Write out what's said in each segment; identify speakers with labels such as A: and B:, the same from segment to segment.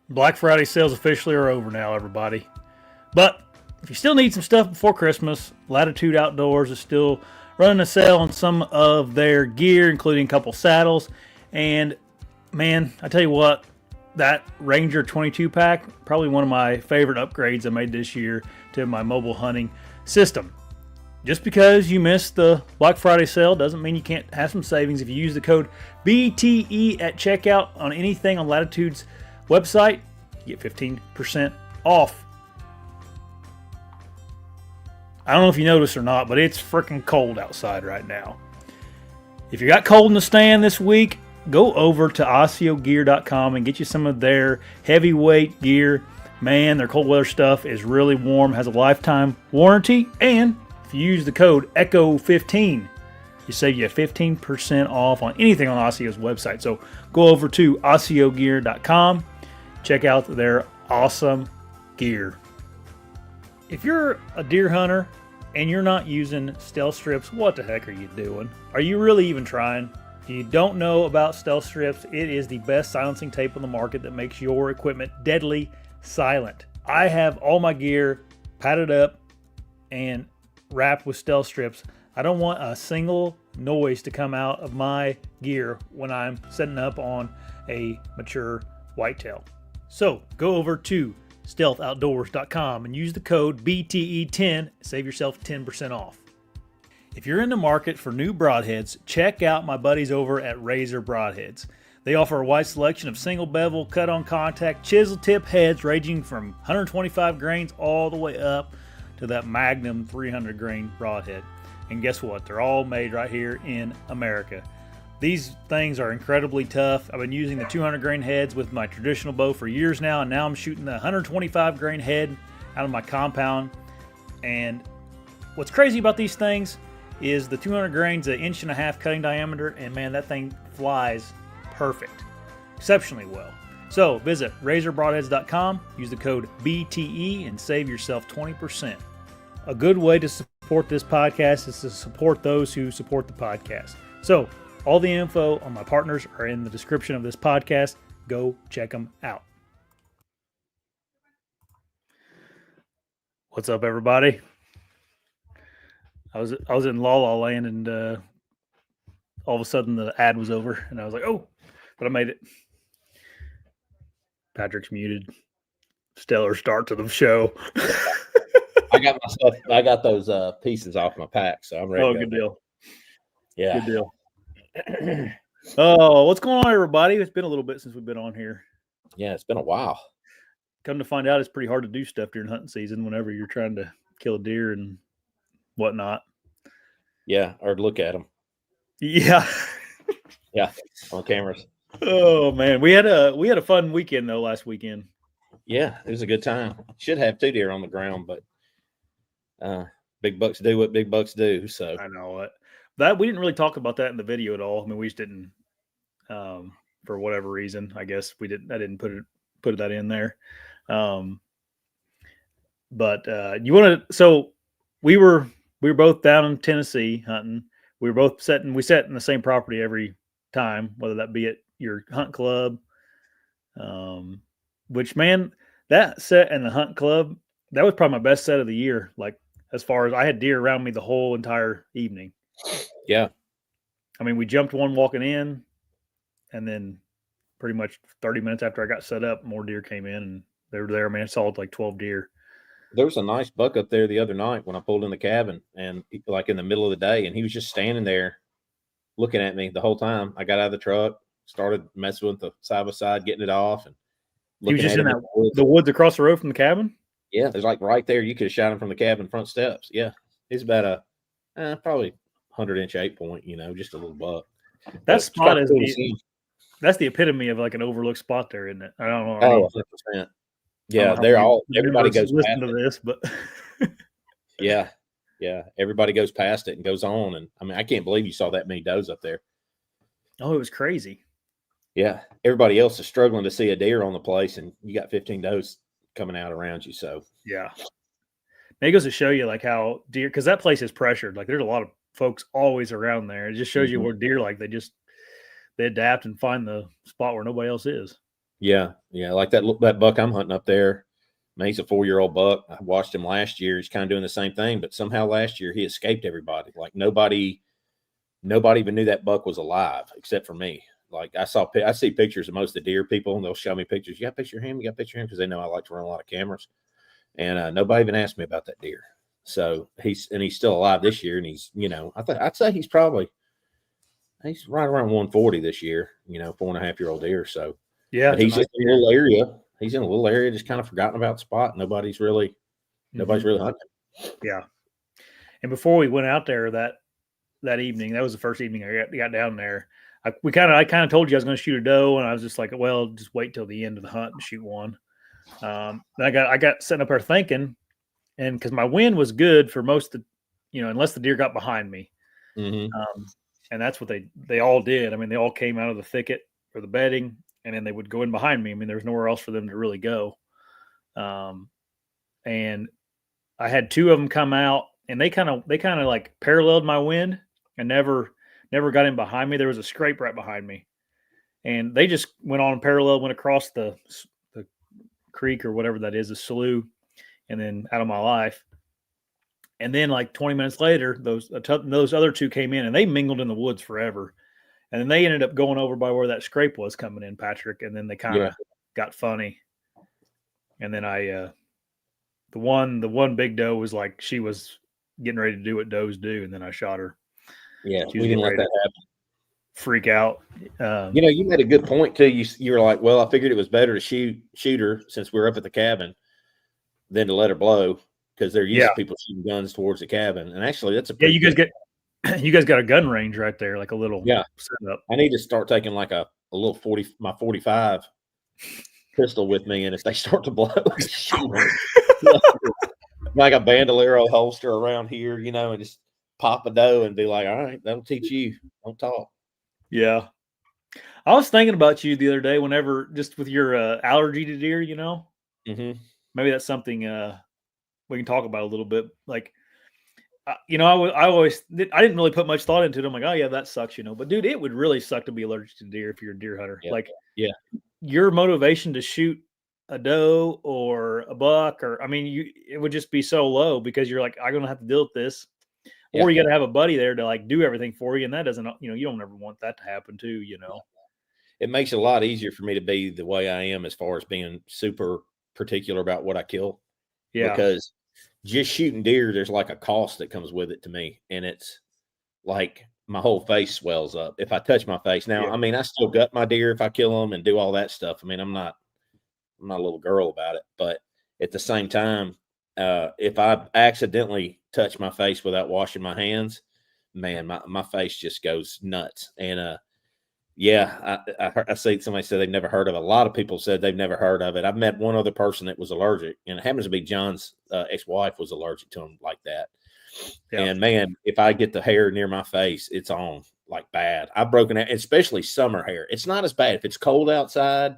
A: Black Friday sales officially are over now, everybody. But if you still need some stuff before Christmas, Latitude Outdoors is still running a sale on some of their gear, including a couple saddles. And man, I tell you what, that Ranger 22 pack, probably one of my favorite upgrades I made this year to my mobile hunting system. Just because you missed the Black Friday sale doesn't mean you can't have some savings. If you use the code BTE at checkout on anything on Latitude's website, you get 15% off. I don't know if you noticed or not, but it's freaking cold outside right now. If you got cold in the stand this week, go over to ASIOgear.com and get you some of their heavyweight gear. Man, their cold weather stuff is really warm, has a lifetime warranty, and if you use the code ECHO15, you save you 15% off on anything on ASIO's website. So go over to ASIOgear.com, check out their awesome gear. If you're a deer hunter and you're not using stealth strips, what the heck are you doing? Are you really even trying? If you don't know about stealth strips, it is the best silencing tape on the market that makes your equipment deadly silent. I have all my gear padded up and wrapped with stealth strips. I don't want a single noise to come out of my gear when I'm setting up on a mature whitetail. So go over to stealthoutdoors.com and use the code BTE10, save yourself 10% off. If you're in the market for new broadheads, check out my buddies over at Razor Broadheads. They offer a wide selection of single bevel, cut on contact, chisel tip heads ranging from 125 grains all the way up to that Magnum 300 grain broadhead. And guess what? They're all made right here in America. These things are incredibly tough. I've been using the 200 grain heads with my traditional bow for years now, and now I'm shooting the 125 grain head out of my compound. And what's crazy about these things is the 200 grains, an inch and a half cutting diameter, and man, that thing flies perfect, exceptionally well. So visit razorbroadheads.com, use the code BTE, and save yourself 20%. A good way to support this podcast is to support those who support the podcast. So all the info on my partners are in the description of this podcast. Go check them out. What's up, everybody? I was in La La Land, and all of a sudden the ad was over, and I was like, "Oh!" But I made it. Patrick's muted. Stellar start to the show.
B: I got my stuff. I got those pieces off my pack, so I'm ready.
A: Oh, good deal.
B: Yeah,
A: good deal. Oh, what's going on, everybody? It's been a little bit since we've been on here.
B: Yeah, it's been a while.
A: Come to find out, it's pretty hard to do stuff during hunting season whenever you're trying to kill a deer and whatnot.
B: Yeah, or look at them.
A: Yeah.
B: Yeah, on cameras.
A: Oh man, we had a fun weekend though last weekend.
B: Yeah, it was a good time. Should have 2 deer on the ground, but big bucks do what big bucks do. So
A: I know it. That we didn't really talk about that in the video at all. I mean, we just didn't, for whatever reason. I guess we didn't. I didn't put that in there. But you want to? So we were both down in Tennessee hunting. We were both we sat in the same property every time, whether that be at your hunt club. Which man, that set and the hunt club, that was probably my best set of the year. Like as far as I had deer around me the whole entire evening.
B: Yeah.
A: I mean, we jumped one walking in, and then pretty much 30 minutes after I got set up, more deer came in, and they were there. I mean, I saw like 12 deer.
B: There was a nice buck up there the other night when I pulled in the cabin, and like in the middle of the day, and he was just standing there looking at me the whole time. I got out of the truck, started messing with the side by side, getting it off, and
A: he was just in the woods across the road from the cabin.
B: Yeah, there's like right there. You could have shot him from the cabin front steps. Yeah, he's about a probably 100-inch 8-point. Just a little buck.
A: That spot is that's the epitome of like an overlooked spot there, isn't it? I don't know.
B: Oh, 100%. Yeah, everybody goes
A: listen to this, but
B: yeah, everybody goes past it and goes on, and I mean, I can't believe you saw that many does up there.
A: Oh, it was crazy.
B: Yeah, everybody else is struggling to see a deer on the place, and you got 15 does coming out around you. So
A: yeah, it goes to show you like how deer, because that place is pressured. Like there's a lot of folks always around there. It just shows you where deer, like they adapt and find the spot where nobody else is.
B: Yeah. Like that buck I'm hunting up there. Man, he's a 4-year-old buck. I watched him last year. He's kind of doing the same thing, but somehow last year he escaped everybody. Like nobody even knew that buck was alive except for me. Like I see pictures of most of the deer people, and they'll show me pictures. You got a picture of him? You got a picture of him? Because they know I like to run a lot of cameras. And nobody even asked me about that deer. So he's still alive this year, and he's I'd say he's right around 140 this year. 4.5-year-old deer. So
A: Yeah,
B: but he's just in a little area. He's in a little area, just kind of forgotten about the spot. Nobody's really hunting.
A: Yeah. And before we went out there that evening, that was the first evening I got down there. I kind of told you I was going to shoot a doe, and I was just like, well, just wait till the end of the hunt and shoot one. Then I got sitting up there thinking, and because my wind was good for most of, unless the deer got behind me, and that's what they all did. I mean, they all came out of the thicket or the bedding, and then they would go in behind me. I mean, there was nowhere else for them to really go. And I had 2 of them come out, and they kind of like paralleled my wind and never got in behind me. There was a scrape right behind me, and they just went on parallel, went across the creek or whatever that is, a slough, and then out of my life. And then like 20 minutes later, those other 2 came in, and they mingled in the woods forever. And then they ended up going over by where that scrape was coming in, Patrick. And then they kind of got funny. And then the one big doe was like, she was getting ready to do what does do. And then I shot her.
B: Yeah. We didn't let that happen.
A: Freak out.
B: You made a good point too. You were like, well, I figured it was better to shoot her since we were up at the cabin than to let her blow, because they're used to people shooting guns towards the cabin. And actually, that's
A: you guys got a gun range right there, like a little setup.
B: I need to start taking like a little 45 pistol with me, and if they start to blow, like a bandolero holster around here, and just pop a doe and be like, all right, that'll teach you. Don't talk.
A: Yeah. I was thinking about you the other day, whenever, just with your allergy to deer, maybe that's something we can talk about a little bit. Like, I didn't really put much thought into it. I'm like, oh yeah, that sucks, but dude, it would really suck to be allergic to deer if you're a deer hunter. Your motivation to shoot a doe or a buck, it would just be so low, because you're like, I'm going to have to deal with this. Or you got to have a buddy there to like do everything for you. And that doesn't, you don't ever want that to happen too,
B: It makes it a lot easier for me to be the way I am as far as being super particular about what I kill. Yeah. Because just shooting deer, there's like a cost that comes with it to me. And it's like my whole face swells up if I touch my face. Now, I still gut my deer if I kill them and do all that stuff. I'm not a little girl about it. But at the same time, if I accidentally touch my face without washing my hands, man, my face just goes nuts. And I see somebody said they've never heard of it. A lot of people said they've never heard of it. I've met one other person that was allergic, and it happens to be John's ex-wife was allergic to him like that. Yeah. And man, if I get the hair near my face, it's on like bad. I've broken out, especially summer hair. It's not as bad if it's cold outside.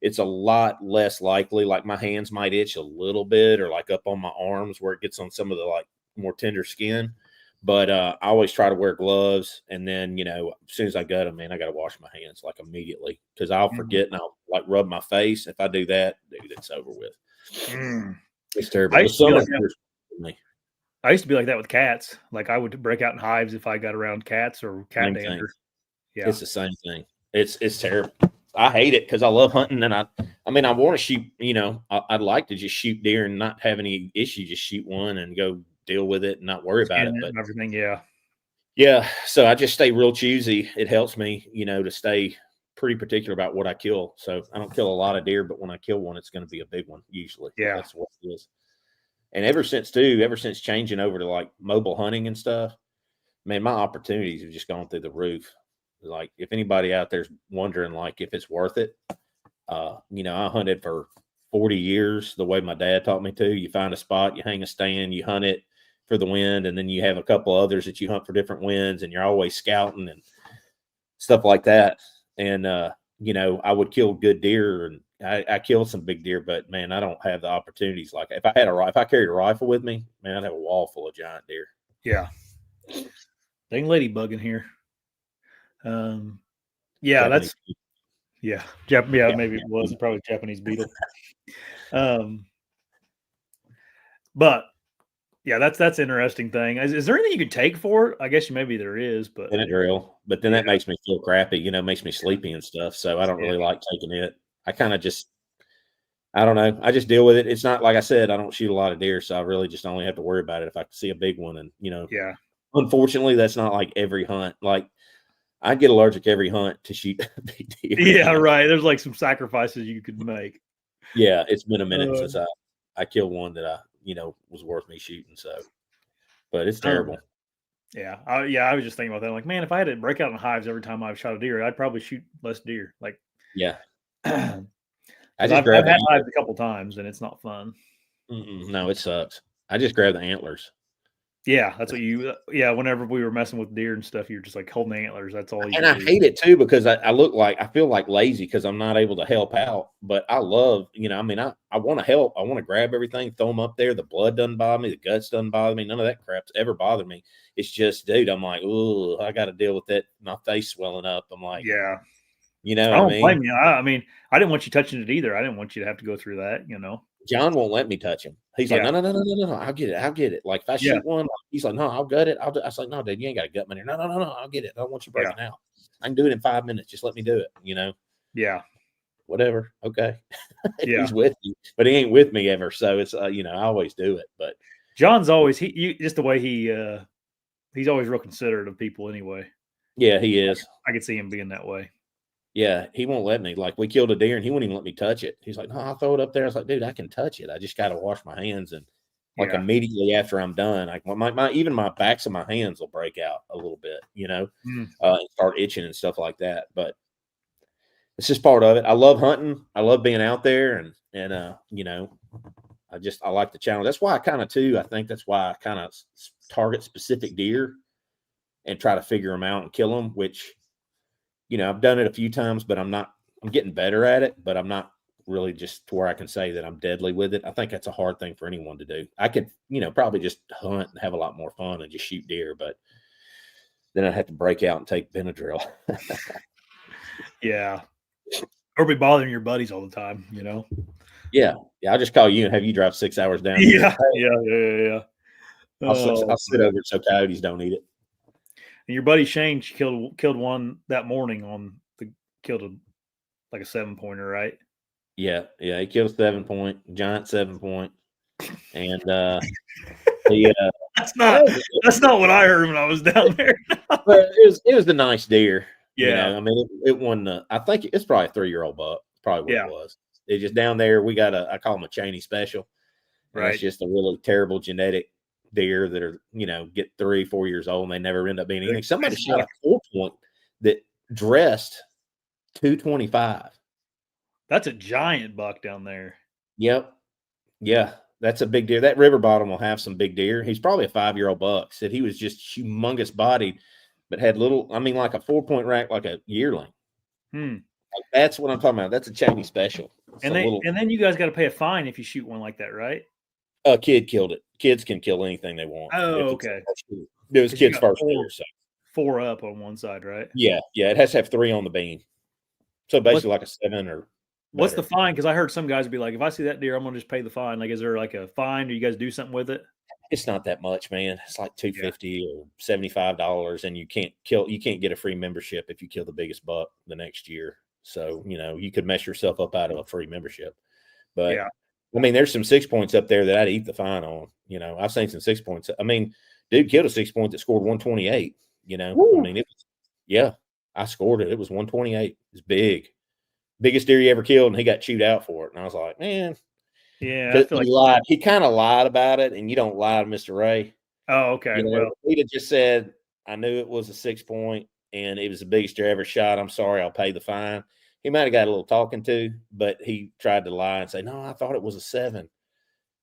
B: It's a lot less likely. Like my hands might itch a little bit, or like up on my arms where it gets on some of the like more tender skin. But I always try to wear gloves, and then as soon as I gut them, man, I got to wash my hands like immediately, because I'll forget and I'll like rub my face. If I do that, dude, it's over with. It's terrible.
A: I used to be like that with cats. Like I would break out in hives if I got around cats or cat dander.
B: Yeah, it's the same thing. It's terrible. I hate it because I love hunting, and I want to shoot. I'd like to just shoot deer and not have any issue. Just shoot one and go deal with it and not worry about it. But
A: everything,
B: yeah. So I just stay real choosy. It helps me, to stay pretty particular about what I kill. So I don't kill a lot of deer, but when I kill one, it's going to be a big one usually.
A: Yeah,
B: that's what it is. And ever since changing over to like mobile hunting and stuff, man, my opportunities have just gone through the roof. Like if anybody out there's wondering like if it's worth it, I hunted for 40 years the way my dad taught me to. You find a spot, you hang a stand, you hunt it for the wind, and then you have a couple others that you hunt for different winds, and you're always scouting and stuff like that. And I would kill good deer, and I killed some big deer, but man, I don't have the opportunities like if I carried a rifle with me, man, I'd have a wall full of giant deer.
A: Yeah. Dang ladybug in here. That's Yeah,
B: Yeah,
A: maybe it was probably Japanese beetle. But yeah, that's interesting thing. Is there anything you could take for it? I guess maybe there is, but
B: Benadryl, but then
A: yeah,
B: that makes me feel crappy, makes me sleepy and stuff. So I don't
A: yeah,
B: really like taking it. I kind of just, I don't know. I just deal with it. It's not like I said, I don't shoot a lot of deer, so I really just only have to worry about it if I see a big one. And
A: yeah,
B: unfortunately, that's not like every hunt. Like I get allergic every hunt to shoot big deer.
A: yeah. Right. There's like some sacrifices you could make.
B: Yeah, it's been a minute
A: Uh,
B: since I killed one that I was worth me shooting. So, but it's
A: um,
B: terrible.
A: yeah, I was just thinking about that. Like, man, if I had to break out in hives every time I shot a deer, I'd probably shoot less deer. Like,
B: Yeah,
A: because
B: I just
A: I've
B: grab the
A: had
B: antlers.
A: hives a couple times and it's not fun.
B: No, it sucks. I just grab the antlers.
A: Yeah, that's what you. Yeah, whenever we were messing with deer and stuff, you're just like holding antlers. That's all you
B: And
A: could
B: I
A: do.
B: hate it too because I feel like lazy because I'm not able to help out. But I love, I want to help. I want to grab everything, throw them up there. The blood doesn't bother me. The guts doesn't bother me. None of that crap's ever bothered me. It's just, dude, I'm like, oh, I got to deal with that. My face swelling up. I'm like,
A: Yeah,
B: you know
A: I
B: what I
A: don't
B: mean?
A: blame you. I mean, I didn't want you touching it either. I didn't want you to have to go through that.
B: John won't let me touch him. He's like,
A: Yeah,
B: no, no, no, no, no, no. I'll get it. I'll get it. Like if I
A: yeah,
B: shoot one, he's like, no, I'll gut it. I was like, no, dude, you ain't got a gut man here. No, no, no, no. I'll get it. I don't want you
A: yeah,
B: breaking out. I can do it in 5 minutes. Just let me do it.
A: yeah,
B: Whatever. Okay.
A: yeah.
B: He's with you, but he ain't with me ever. So it's, I always do it. But
A: John's always just the way he's always real considerate of people anyway.
B: yeah, he is.
A: I could see him being that way.
B: Yeah, he won't let me. Like we killed a deer and he wouldn't even let me touch it. He's like, no, I'll throw it up there. I was like, dude, I can touch it. I just got to wash my hands. And like
A: Yeah.
B: immediately after I'm done, like even my backs of my hands will break out a little bit,
A: Mm.
B: and start itching and stuff like that. But it's just part of it. I love hunting. I love being out there and I like the challenge. That's why I think that's why I kind of target specific deer and try to figure them out and kill them, which, I've done it a few times, but I'm getting better at it, but I'm not really just to where I can say that I'm deadly with it. I think that's a hard thing for anyone to do. I could, probably just hunt and have a lot more fun and just shoot deer, but then I'd have to break out and take Benadryl.
A: Yeah. Or be bothering your buddies all the time,
B: Yeah. I'll just call you and have you drive 6 hours down
A: Yeah.
B: here.
A: Yeah.
B: I'll
A: Oh,
B: sit over it so coyotes don't eat it.
A: and your buddy Shane killed one that morning killed like a 7-pointer, right?
B: Yeah. He killed a 7-point, giant 7-point. And he
A: That's not what I heard when I was down there.
B: but it was the nice deer.
A: Yeah.
B: I mean, it won. I think it's probably a 3-year-old buck. Probably what
A: Yeah.
B: it was. It's just down there. We got I call them a Cheney special, and that's
A: Right.
B: just a really terrible genetic deer that are get 3-4 years old and they never end up being anything. Somebody shot a 4-point that dressed 225.
A: That's a giant buck down there.
B: Yep. Yeah. That's a big deer. That river bottom will have some big deer. He's probably a 5-year-old buck. Said he was just humongous bodied, but had like a 4-point rack, like a yearling.
A: Hmm.
B: Like that's what I'm talking about. That's a Cheney special. It's
A: And then you guys got to pay a fine if you shoot one like that, right?
B: A kid killed it. Kids can kill anything they want.
A: Oh, okay.
B: It was kids' first deer. So.
A: 4 up on one side, right?
B: Yeah. It has to have 3 on the beam. So basically, like a 7 or.
A: What's
B: better.
A: the fine? Because I heard some guys be like, if I see that deer, I'm gonna just pay the fine. Like, is there like a fine? Do you guys do something with it?
B: It's not that much, man. It's like $250 or $75, and you can't get a free membership if you kill the biggest buck the next year. So you could mess yourself up out of a free membership. But
A: Yeah.
B: I mean, there's some 6-points up there that I'd eat the fine on. I've seen some 6-points. I mean, dude killed a 6-point that scored 128.
A: Woo.
B: I mean, I scored it. It was 128. It's big. Biggest deer he ever killed, and he got chewed out for it. And I was like, man,
A: Yeah, I feel
B: he
A: like
B: lied. He kind of lied about it, and you don't lie to Mr. Ray.
A: Oh, okay. Well,
B: He'd have just said, I knew it was a 6-point, and it was the biggest deer ever shot. I'm sorry, I'll pay the fine. He might have got a little talking to, but he tried to lie and say, no, I thought it was a 7.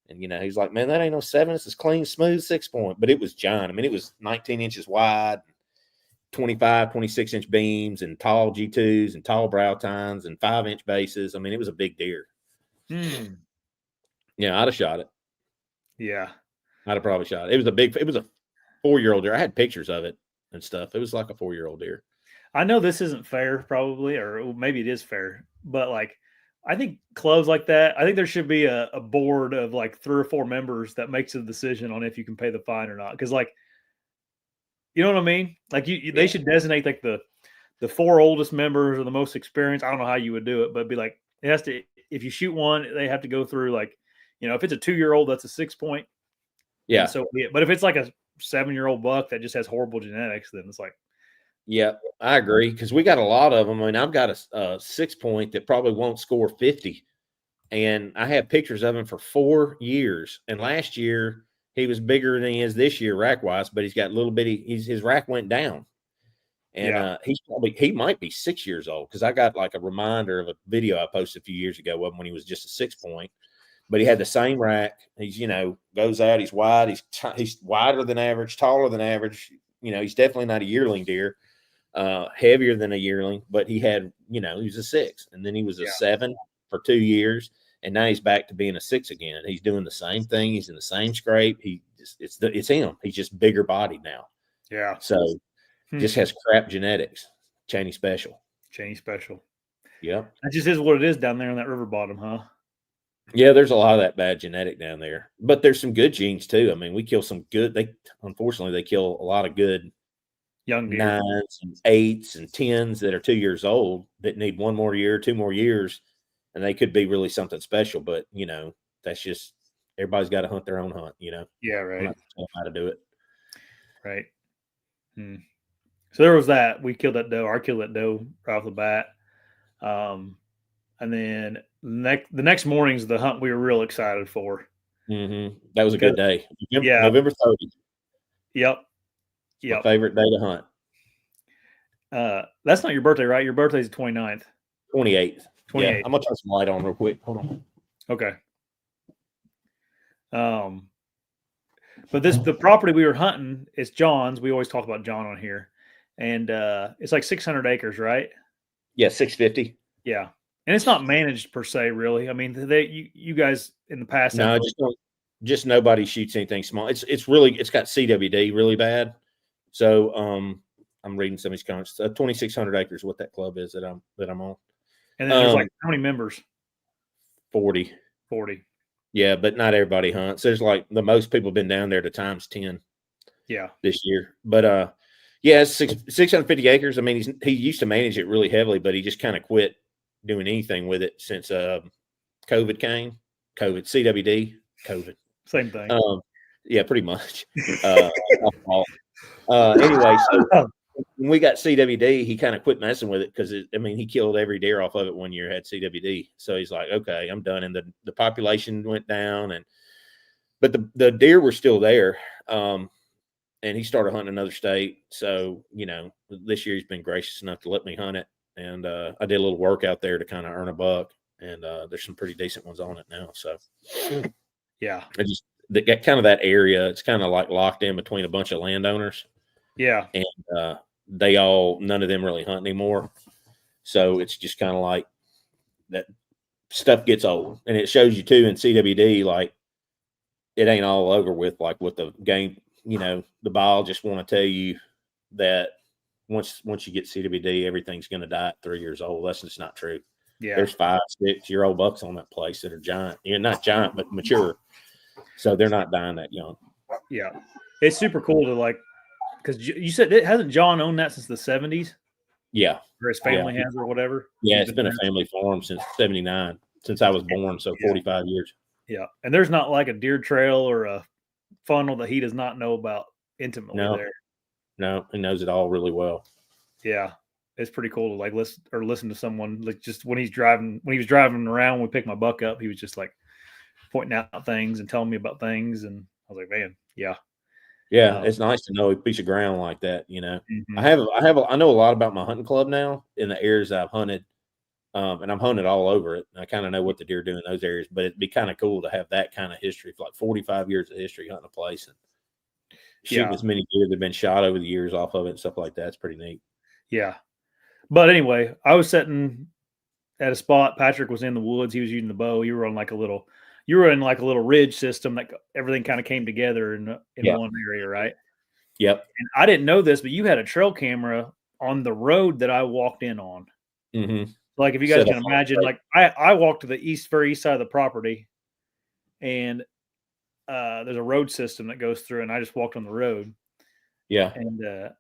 B: And, he's like, man, that ain't no 7. It's a clean, smooth 6-point. But it was giant. I mean, it was 19 inches wide, 25, 26-inch beams, and tall G2s and tall brow tines and 5-inch bases. I mean, it was a big deer. Yeah, I'd have shot it.
A: Yeah.
B: I'd have probably shot it. It was a 4-year-old deer. I had pictures of it and stuff. It was like a 4-year-old deer.
A: I know this isn't fair, probably, or maybe it is fair, but like, I think clubs like that, I think there should be a board of like 3 or 4 members that makes a decision on if you can pay the fine or not. Because, like, you know what I mean? Like, they
B: Yeah.
A: should designate like the 4 oldest members or the most experienced. I don't know how you would do it, but be like, it has to. If you shoot one, they have to go through like, if it's a 2-year-old, that's a 6 point, and
B: Yeah.
A: so be it. But if it's like a 7-year-old buck that just has horrible genetics, then it's like,
B: Yeah, I agree because we got a lot of them. I mean, I've got a 6 point that probably won't score 50, and I have pictures of him for 4 years. And last year he was bigger than he is this year rack wise, but he's got little bitty. His rack went down, and
A: yeah,
B: he might be 6 years old because I got like a reminder of a video I posted a few years ago when he was just a 6 point. But he had the same rack. He's goes out. He's wide. He's wider than average, taller than average. He's definitely not a yearling deer. Heavier than a yearling, but he was a 6, and then he was a 7 for 2 years, and now he's back to being a 6 again. He's doing the same thing. He's in the same scrape. It's him. He's just bigger bodied now.
A: yeah.
B: So just has crap genetics. Cheney special.
A: Cheney special.
B: Yep.
A: That just is what it is down there on that river bottom, huh?
B: Yeah, there's a lot of that bad genetic down there, but there's some good genes too. I mean, we kill some good. Unfortunately they kill a lot of good
A: Young deer.
B: 9s and 8s and 10s that are 2 years old that need 1 more year, 2 more years, and they could be really something special. But that's just everybody's got to hunt their own hunt.
A: Yeah, right.
B: I'm not telling them how to do it.
A: Right. So there was that. We killed that doe. I killed that doe right off the bat. And then the next morning's the hunt we were real excited for.
B: Mm-hmm. That was a good day.
A: Yeah.
B: November 30th.
A: Yep.
B: My favorite day to hunt.
A: That's not your birthday, right? Your birthday's the 29th.
B: 28th. Yeah. I'm gonna turn some light on real quick. Hold on.
A: Okay. But the property we were hunting is John's. We always talk about John on here, and it's like 600 acres, right?
B: Yeah, 650.
A: Yeah, and it's not managed per se, really. I mean, you guys in the past,
B: no, just nobody shoots anything small. It's got CWD really bad. So I'm reading some of these comments. 2,600 acres, what that club is that I'm on.
A: And then there's like how many members?
B: 40.
A: 40.
B: Yeah, but not everybody hunts. There's like the most people have been down there to times 10.
A: Yeah,
B: this year. But yeah, it's 650 acres. I mean, he used to manage it really heavily, but he just kind of quit doing anything with it since COVID came. CWD, COVID.
A: Same thing.
B: Yeah, pretty much. Anyway, so when we got CWD, he kind of quit messing with it because he killed every deer off of it one year, had CWD. So he's like, okay, I'm done. And the population went down, but the deer were still there. And he started hunting another state. So, this year he's been gracious enough to let me hunt it. And I did a little work out there to kind of earn a buck. And there's some pretty decent ones on it now. So,
A: yeah.
B: They got kind of that area. It's kind of like locked in between a bunch of landowners.
A: Yeah.
B: And none of them really hunt anymore. So it's just kind of like that stuff gets old. And it shows you too in CWD, like it ain't all over with, like with the game. The biologists want to tell you that once you get CWD, everything's going to die at 3 years old. That's just not true.
A: Yeah.
B: There's 5-6-year-old bucks on that place that are giant. Not giant, but mature. So they're not dying that young.
A: Yeah. It's super cool to because you said hasn't John owned that since the 70s?
B: Yeah.
A: Or his family has or whatever?
B: Yeah, it's been a family farm since 79, since I was born. So 45 years.
A: Yeah. And there's not like a deer trail or a funnel that he does not know about intimately there.
B: No, he knows it all really well.
A: Yeah. It's pretty cool to listen to someone just when he was driving around when we picked my buck up, he was just like pointing out things and telling me about things. And I was like, man, yeah.
B: Yeah. It's nice to know a piece of ground like that.
A: Mm-hmm.
B: I know a lot about my hunting club now in the areas I've hunted. And I'm hunted all over it. I kind of know what the deer do in those areas, but it'd be kind of cool to have that kind of history, like 45 years of history hunting a place and shooting as many deer that have been shot over the years off of it and stuff like that. It's pretty neat.
A: Yeah. But anyway, I was sitting at a spot. Patrick was in the woods. He was using the bow. You were in like a little ridge system that everything kind of came together in one area, right?
B: Yep.
A: And I didn't know this, but you had a trail camera on the road that I walked in on.
B: Mm-hmm.
A: Like if you guys can imagine, like I walked to the very east side of the property, and there's a road system that goes through, and I just walked on the road.
B: Yeah.
A: And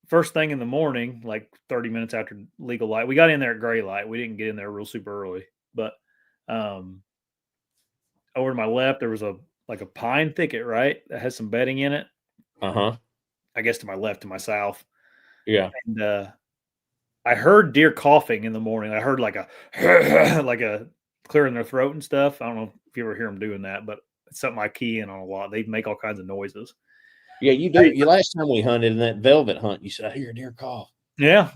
A: first thing in the morning, like 30 minutes after legal light, we got in there at gray light. We didn't get in there real super early, but over to my left there was a pine thicket, right, that has some bedding in it.
B: Uh-huh.
A: I guess to my left, to my south.
B: Yeah.
A: And I heard deer coughing in the morning. I heard like a like a clearing their throat and stuff. I don't know if you ever hear them doing that, but it's something I key in on a lot. They make all kinds of noises.
B: Yeah, you do. Last time we hunted in that velvet hunt, you said, I hear a deer cough.
A: Yeah.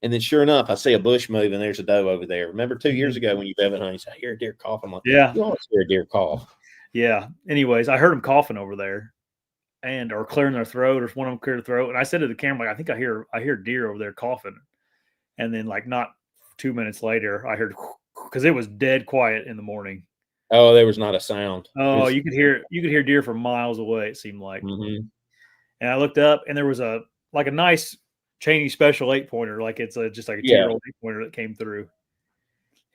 B: And then sure enough, I see a bush move and there's a doe over there. Remember 2 years ago when you velvet hunted, you said, I hear a deer cough. I'm like,
A: Yeah.
B: You always hear a deer cough.
A: Yeah. Anyways, I heard them coughing over there or clearing their throat, or if one of them cleared their throat. And I said to the camera, like, I think I hear deer over there coughing. And then like not 2 minutes later, I heard, because it was dead quiet in the morning.
B: Oh, there was not a sound.
A: Oh, you could hear deer from miles away, it seemed like.
B: Mm-hmm.
A: And I looked up, and there was a nice Cheney special 8-pointer, like it's just like a 2-year-old 8-pointer that came through.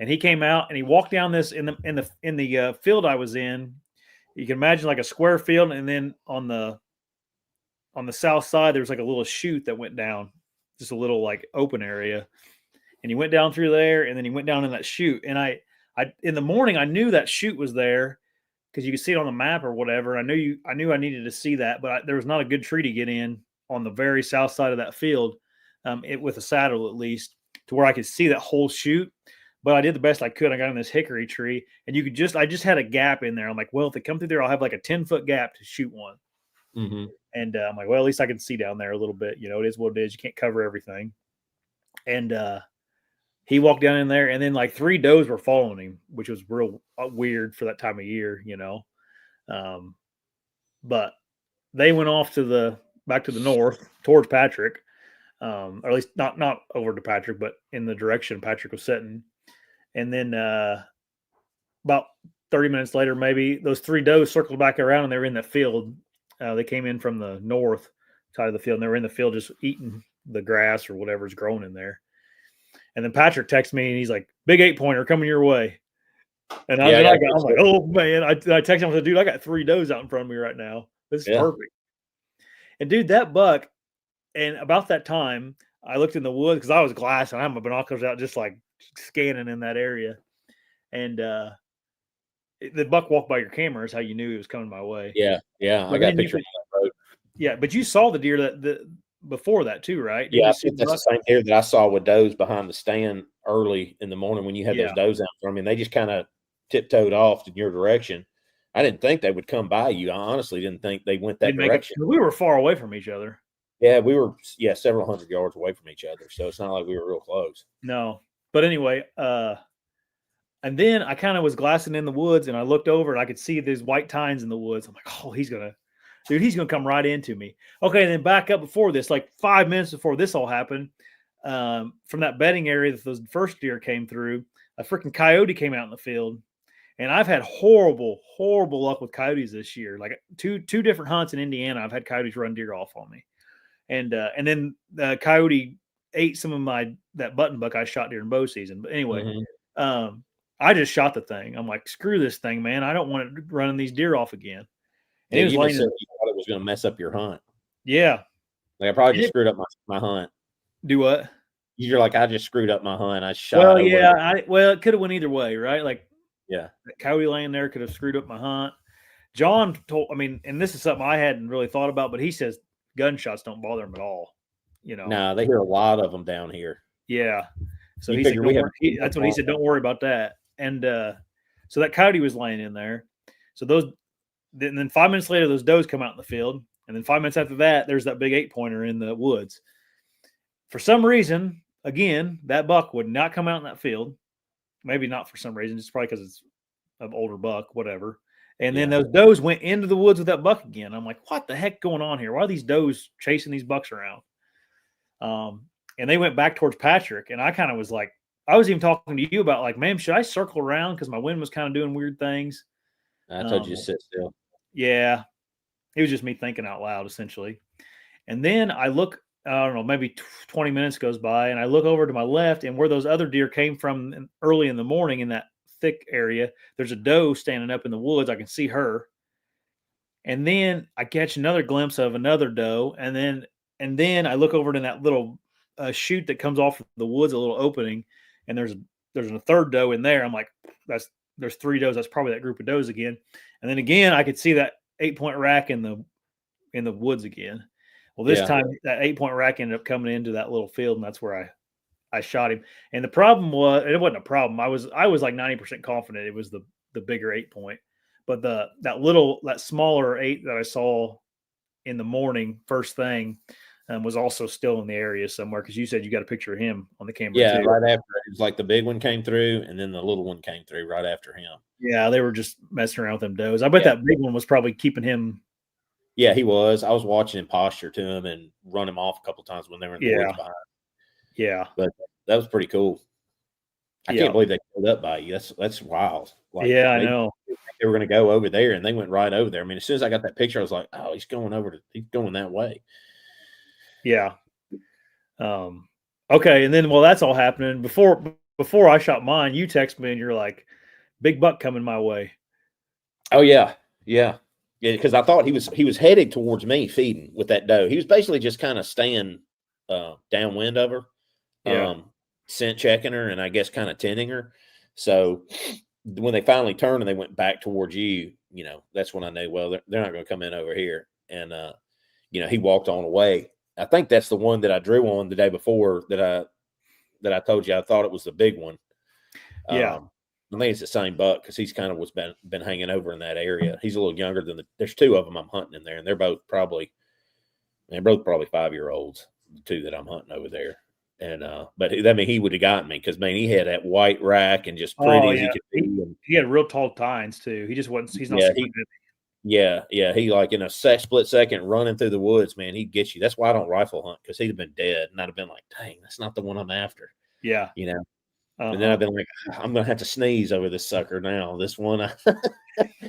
A: And he came out and he walked down this in the field I was in. You can imagine like a square field, and then on the south side there was like a little chute that went down, just a little like open area. And he went down through there, and then he went down in that chute. And I in the morning I knew that chute was there because you could see it on the map or whatever. I knew I needed to see that, but there was not a good tree to get in on the very south side of that field, with a saddle at least, to where I could see that whole chute. But I did the best I could. I got in this hickory tree, and I just had a gap in there. I'm like, well, if they come through there, I'll have like a 10-foot gap to shoot one.
B: Mm-hmm.
A: And I'm like, well, at least I can see down there a little bit. You know, it is what it is. You can't cover everything. And he walked down in there, and then like 3 does were following him, which was real weird for that time of year, you know. But they went off back to the north towards Patrick, or at least not over to Patrick, but in the direction Patrick was sitting. And then about 30 minutes later, maybe, those 3 does circled back around, and they were in that field. They came in from the north side of the field, and they were in the field just eating the grass or whatever's growing in there. And then Patrick texts me, and he's like, big 8-pointer coming your way. And I'm like, oh, man. I texted him, I said, dude, I got 3 does out in front of me right now. This is perfect. And, dude, that buck, and about that time, I looked in the woods because I was glassing. I had my binoculars out just like scanning in that area. And the buck walked by your camera is how you knew he was coming my way.
B: Yeah. Yeah.
A: But
B: I got a picture of that road.
A: Yeah. But you saw the deer before that too, right?
B: Yeah, that's the same deer that I saw with does behind the stand early in the morning when you had those does out from me, and they just kind of tiptoed off in your direction. I didn't think they would come by you. I honestly didn't think they went that direction.
A: We were far away from each other.
B: Yeah, we were several hundred yards away from each other, so it's not like we were real close.
A: No, but anyway, and then I kind of was glassing in the woods, and I looked over, and I could see these white tines in the woods. I'm like, oh, he's gonna come right into me. Okay, and then back up before this, like 5 minutes before this all happened, from that bedding area that those first deer came through, a freaking coyote came out in the field. And I've had horrible luck with coyotes this year. Like two different hunts in Indiana, I've had coyotes run deer off on me. And then the coyote ate some of that button buck I shot during bow season. But anyway, I just shot the thing. I'm like, screw this thing, man. I don't want it running these deer off again. And
B: it was like you thought it was going to mess up your hunt.
A: Yeah.
B: Like I probably just screwed up my hunt.
A: Do what?
B: You're like, I just screwed up my hunt. I shot.
A: Well, yeah. It could have went either way, right? Like,
B: yeah,
A: that coyote laying there could have screwed up my hunt. John and this is something I hadn't really thought about, but he says gunshots don't bother him at all. You know,
B: no, they hear a lot of them down here.
A: Yeah, so he said, that's what he said. Don't worry about that. And so that coyote was laying in there. So then 5 minutes later, those does come out in the field, and then 5 minutes after that, there's that big 8-pointer in the woods. For some reason, again, that buck would not come out in that field. Maybe not for some reason. It's probably because it's an older buck, whatever. And then those does went into the woods with that buck again. I'm like, what the heck going on here? Why are these does chasing these bucks around? And they went back towards Patrick. And I kind of was like, I was even talking to you about like, man, should I circle around? Because my wind was kind of doing weird things.
B: I told you to sit still.
A: Yeah. It was just me thinking out loud, essentially. And then I look I don't know, maybe 20 minutes goes by, and I look over to my left, and where those other deer came from early in the morning in that thick area, there's a doe standing up in the woods. I can see her. And then I catch another glimpse of another doe, and then I look over to that little chute that comes off the woods, a little opening, and there's a third doe in there. I'm like, there's 3 does. That's probably that group of does again. And then again, I could see that 8-point rack in the woods again. Well, this time that 8-point rack ended up coming into that little field, and that's where I shot him. And the problem was, it wasn't a problem. I was like 90% confident it was the bigger 8-point. But that smaller 8 that I saw in the morning, first thing, was also still in the area somewhere, because you said you got a picture of him on the camera
B: Yeah,
A: too.
B: right after it was like the big one came through, and then the little one came through right after him.
A: Yeah, they were just messing around with them does. I bet that big one was probably keeping him.
B: Yeah, he was. I was watching him posture to him and run him off a couple times when they were in the woods behind.
A: Yeah,
B: but that was pretty cool. I can't believe they pulled up by you. That's wild.
A: Like, yeah, I know.
B: They were going to go over there, and they went right over there. I mean, as soon as I got that picture, I was like, "Oh, he's going that way."
A: Yeah. Okay, and then that's all happening before I shot mine. You text me and you're like, "Big buck coming my way."
B: Oh yeah. Because I thought he was headed towards me feeding with that doe. He was basically just kind of staying downwind of her, scent checking her, and I guess kind of tending her. So when they finally turned and they went back towards you, that's when I knew, well, they're not going to come in over here. And he walked on away. I think that's the one that I drew on the day before that I told you I thought it was the big one.
A: Yeah.
B: I think it's the same buck, because he's kind of been hanging over in that area. He's a little younger than there's 2 of them I'm hunting in there, and they're both probably 5-year-olds, the 2 that I'm hunting over there. And but he would have gotten me, because he had that white rack and just pretty as he could be. And
A: he had real tall tines too. He just wasn't. He's not.
B: He like in a split second running through the woods, man, he'd get you. That's why I don't rifle hunt, because he'd have been dead, and I'd have been like, dang, that's not the one I'm after.
A: Yeah.
B: And then I've been like, I'm gonna have to sneeze over this sucker now. This one,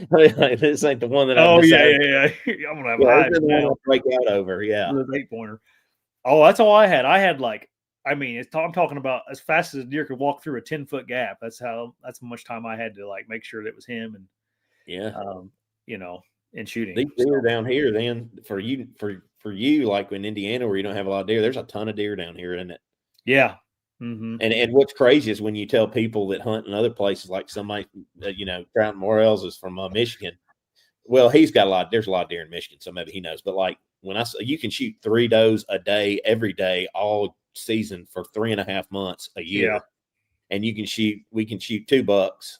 B: this ain't the one that.
A: Oh yeah. I'm gonna have eyes now.
B: Break out over. Yeah,
A: 8-pointer. Oh, that's all I had. I had I'm talking about as fast as a deer could walk through a 10-foot gap. That's how much time I had to make sure that it was him. And and shooting.
B: These deer down here, then for you, like in Indiana where you don't have a lot of deer, there's a ton of deer down here, isn't it?
A: Yeah. Mm-hmm.
B: And what's crazy is when you tell people that hunt in other places, like somebody, Trout Morels is from Michigan. Well, there's a lot of deer in Michigan, so maybe he knows. But like when you can shoot 3 does a day, every day, all season for 3.5 months a year, and we can shoot 2 bucks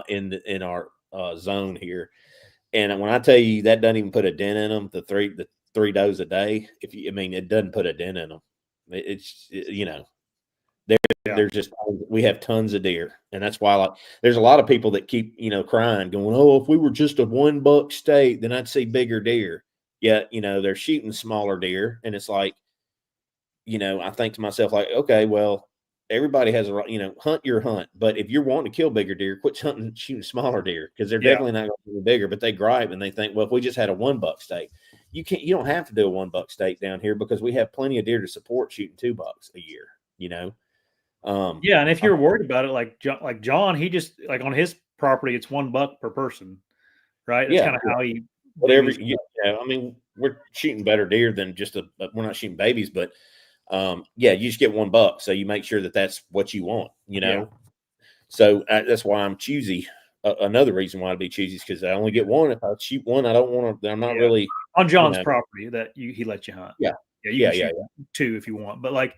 B: in our zone here. And when I tell you that doesn't even put a dent in them, the three does a day, it doesn't put a dent in them. There's just, we have tons of deer, and that's why there's a lot of people that keep crying, going, oh, if we were just a 1-buck state, then I'd see bigger deer. Yet they're shooting smaller deer, and it's like, I think to myself, like, okay, well, everybody has a right, hunt your hunt, but if you're wanting to kill bigger deer, quit shooting smaller deer, because they're definitely not going to be bigger. But they gripe and they think, well, if we just had a 1-buck state, you don't have to do a 1-buck state down here, because we have plenty of deer to support shooting 2 bucks a year.
A: And if you're worried about it, like John, he just on his property, it's $1 per person, right? That's kind of how he.
B: Whatever. We're shooting better deer than we're not shooting babies, but you just get $1, so you make sure that that's what you want, So that's why I'm choosy. Another reason why I'd be choosy is because I only get 1. If I shoot 1, I don't want to. I'm not really
A: on John's property that he lets you hunt.
B: Yeah,
A: you can shoot 2 if you want, but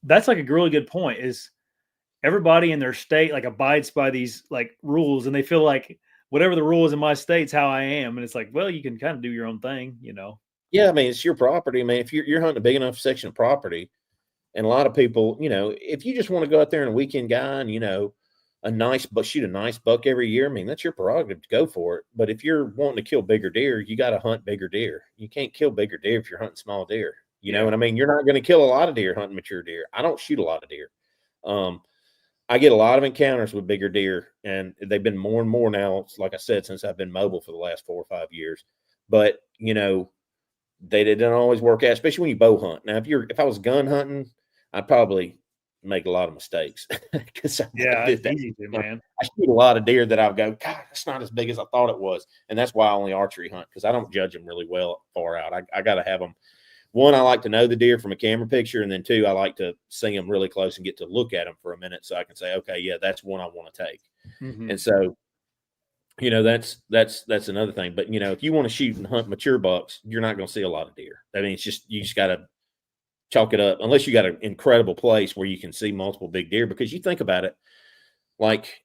A: that's a really good point. Is everybody in their state abides by these rules, and they feel like whatever the rule is in my state's how I am, and it's like, well, you can kind of do your own thing,
B: Yeah, it's your property. If you're hunting a big enough section of property, and a lot of people, if you just want to go out there in a weekend guy and shoot a nice buck every year, that's your prerogative to go for it. But if you're wanting to kill bigger deer, you got to hunt bigger deer. You can't kill bigger deer if you're hunting small deer. You know what I mean? You're not going to kill a lot of deer hunting mature deer. I don't shoot a lot of deer. I get a lot of encounters with bigger deer, and they've been more and more now, like I said, since I've been mobile for the last 4 or 5 years. But, they didn't always work out, especially when you bow hunt. Now, if I was gun hunting, I'd probably make a lot of mistakes because
A: it's easy to, man.
B: I shoot a lot of deer that I'll go, God, that's not as big as I thought it was, and that's why I only archery hunt, because I don't judge them really well far out. I got to have them. One, I like to know the deer from a camera picture, and then two, I like to see them really close and get to look at them for a minute so I can say, okay, yeah, that's one I want to take.
A: Mm-hmm.
B: And so, that's another thing. But if you want to shoot and hunt mature bucks, you're not going to see a lot of deer. I mean, you just got to chalk it up, unless you got an incredible place where you can see multiple big deer. Because you think about it, like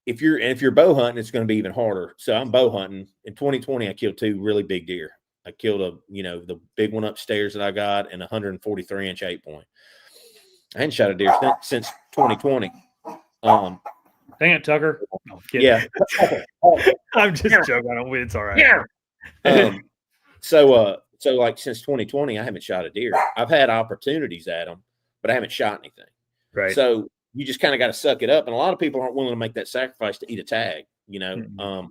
B: if you're bow hunting, it's going to be even harder. So I'm bow hunting. In 2020, I killed 2 really big deer. I killed the big one upstairs that I got, and a 143-inch 8-point. I hadn't shot a deer since 2020.
A: Dang it, Tucker. No,
B: yeah.
A: I'm just joking. It's all right.
B: Yeah. So like since 2020, I haven't shot a deer. I've had opportunities at them, but I haven't shot anything.
A: Right.
B: So you just kind of got to suck it up. And a lot of people aren't willing to make that sacrifice to eat a tag,
A: Mm-hmm.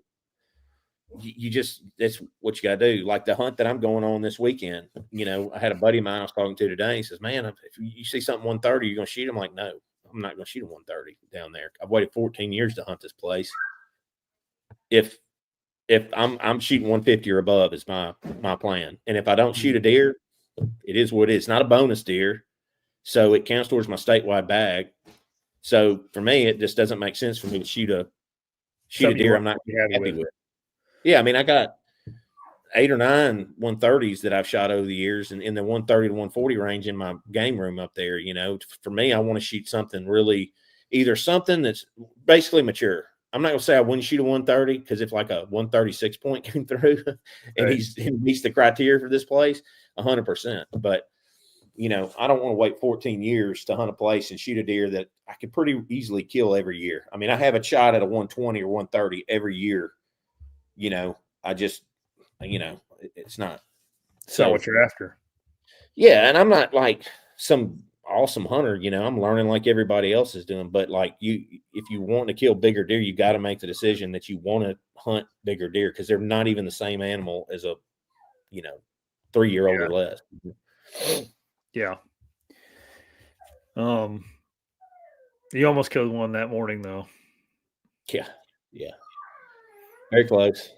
B: That's what you got to do. Like the hunt that I'm going on this weekend, I had a buddy of mine I was talking to today. He says, man, if you see something 130, you're going to shoot him. Like, no, I'm not going to shoot a 130 down there. I've waited 14 years to hunt this place. If I'm shooting 150 or above is my plan. And if I don't shoot a deer, it is what it is. It's not a bonus deer, so it counts towards my statewide bag. So for me, it just doesn't make sense for me to shoot a deer I'm not happy with. Yeah, I mean, I got 8 or 9 130s that I've shot over the years, and in the 130 to 140 range in my game room up there. For me, I want to shoot something really, either something that's basically mature. I'm not going to say I wouldn't shoot a 130, because if like a 136 point came through and he meets the criteria for this place, 100%. But, I don't want to wait 14 years to hunt a place and shoot a deer that I could pretty easily kill every year. I mean, I have a shot at a 120 or 130 every year. I just, it's not.
A: It's not what you're after.
B: Yeah. And I'm not like some awesome hunter, I'm learning like everybody else is doing. But like if you want to kill bigger deer, you got to make the decision that you want to hunt bigger deer, because they're not even the same animal as a 3-year-old or less.
A: Yeah. You almost killed one that morning though.
B: Yeah. Very close.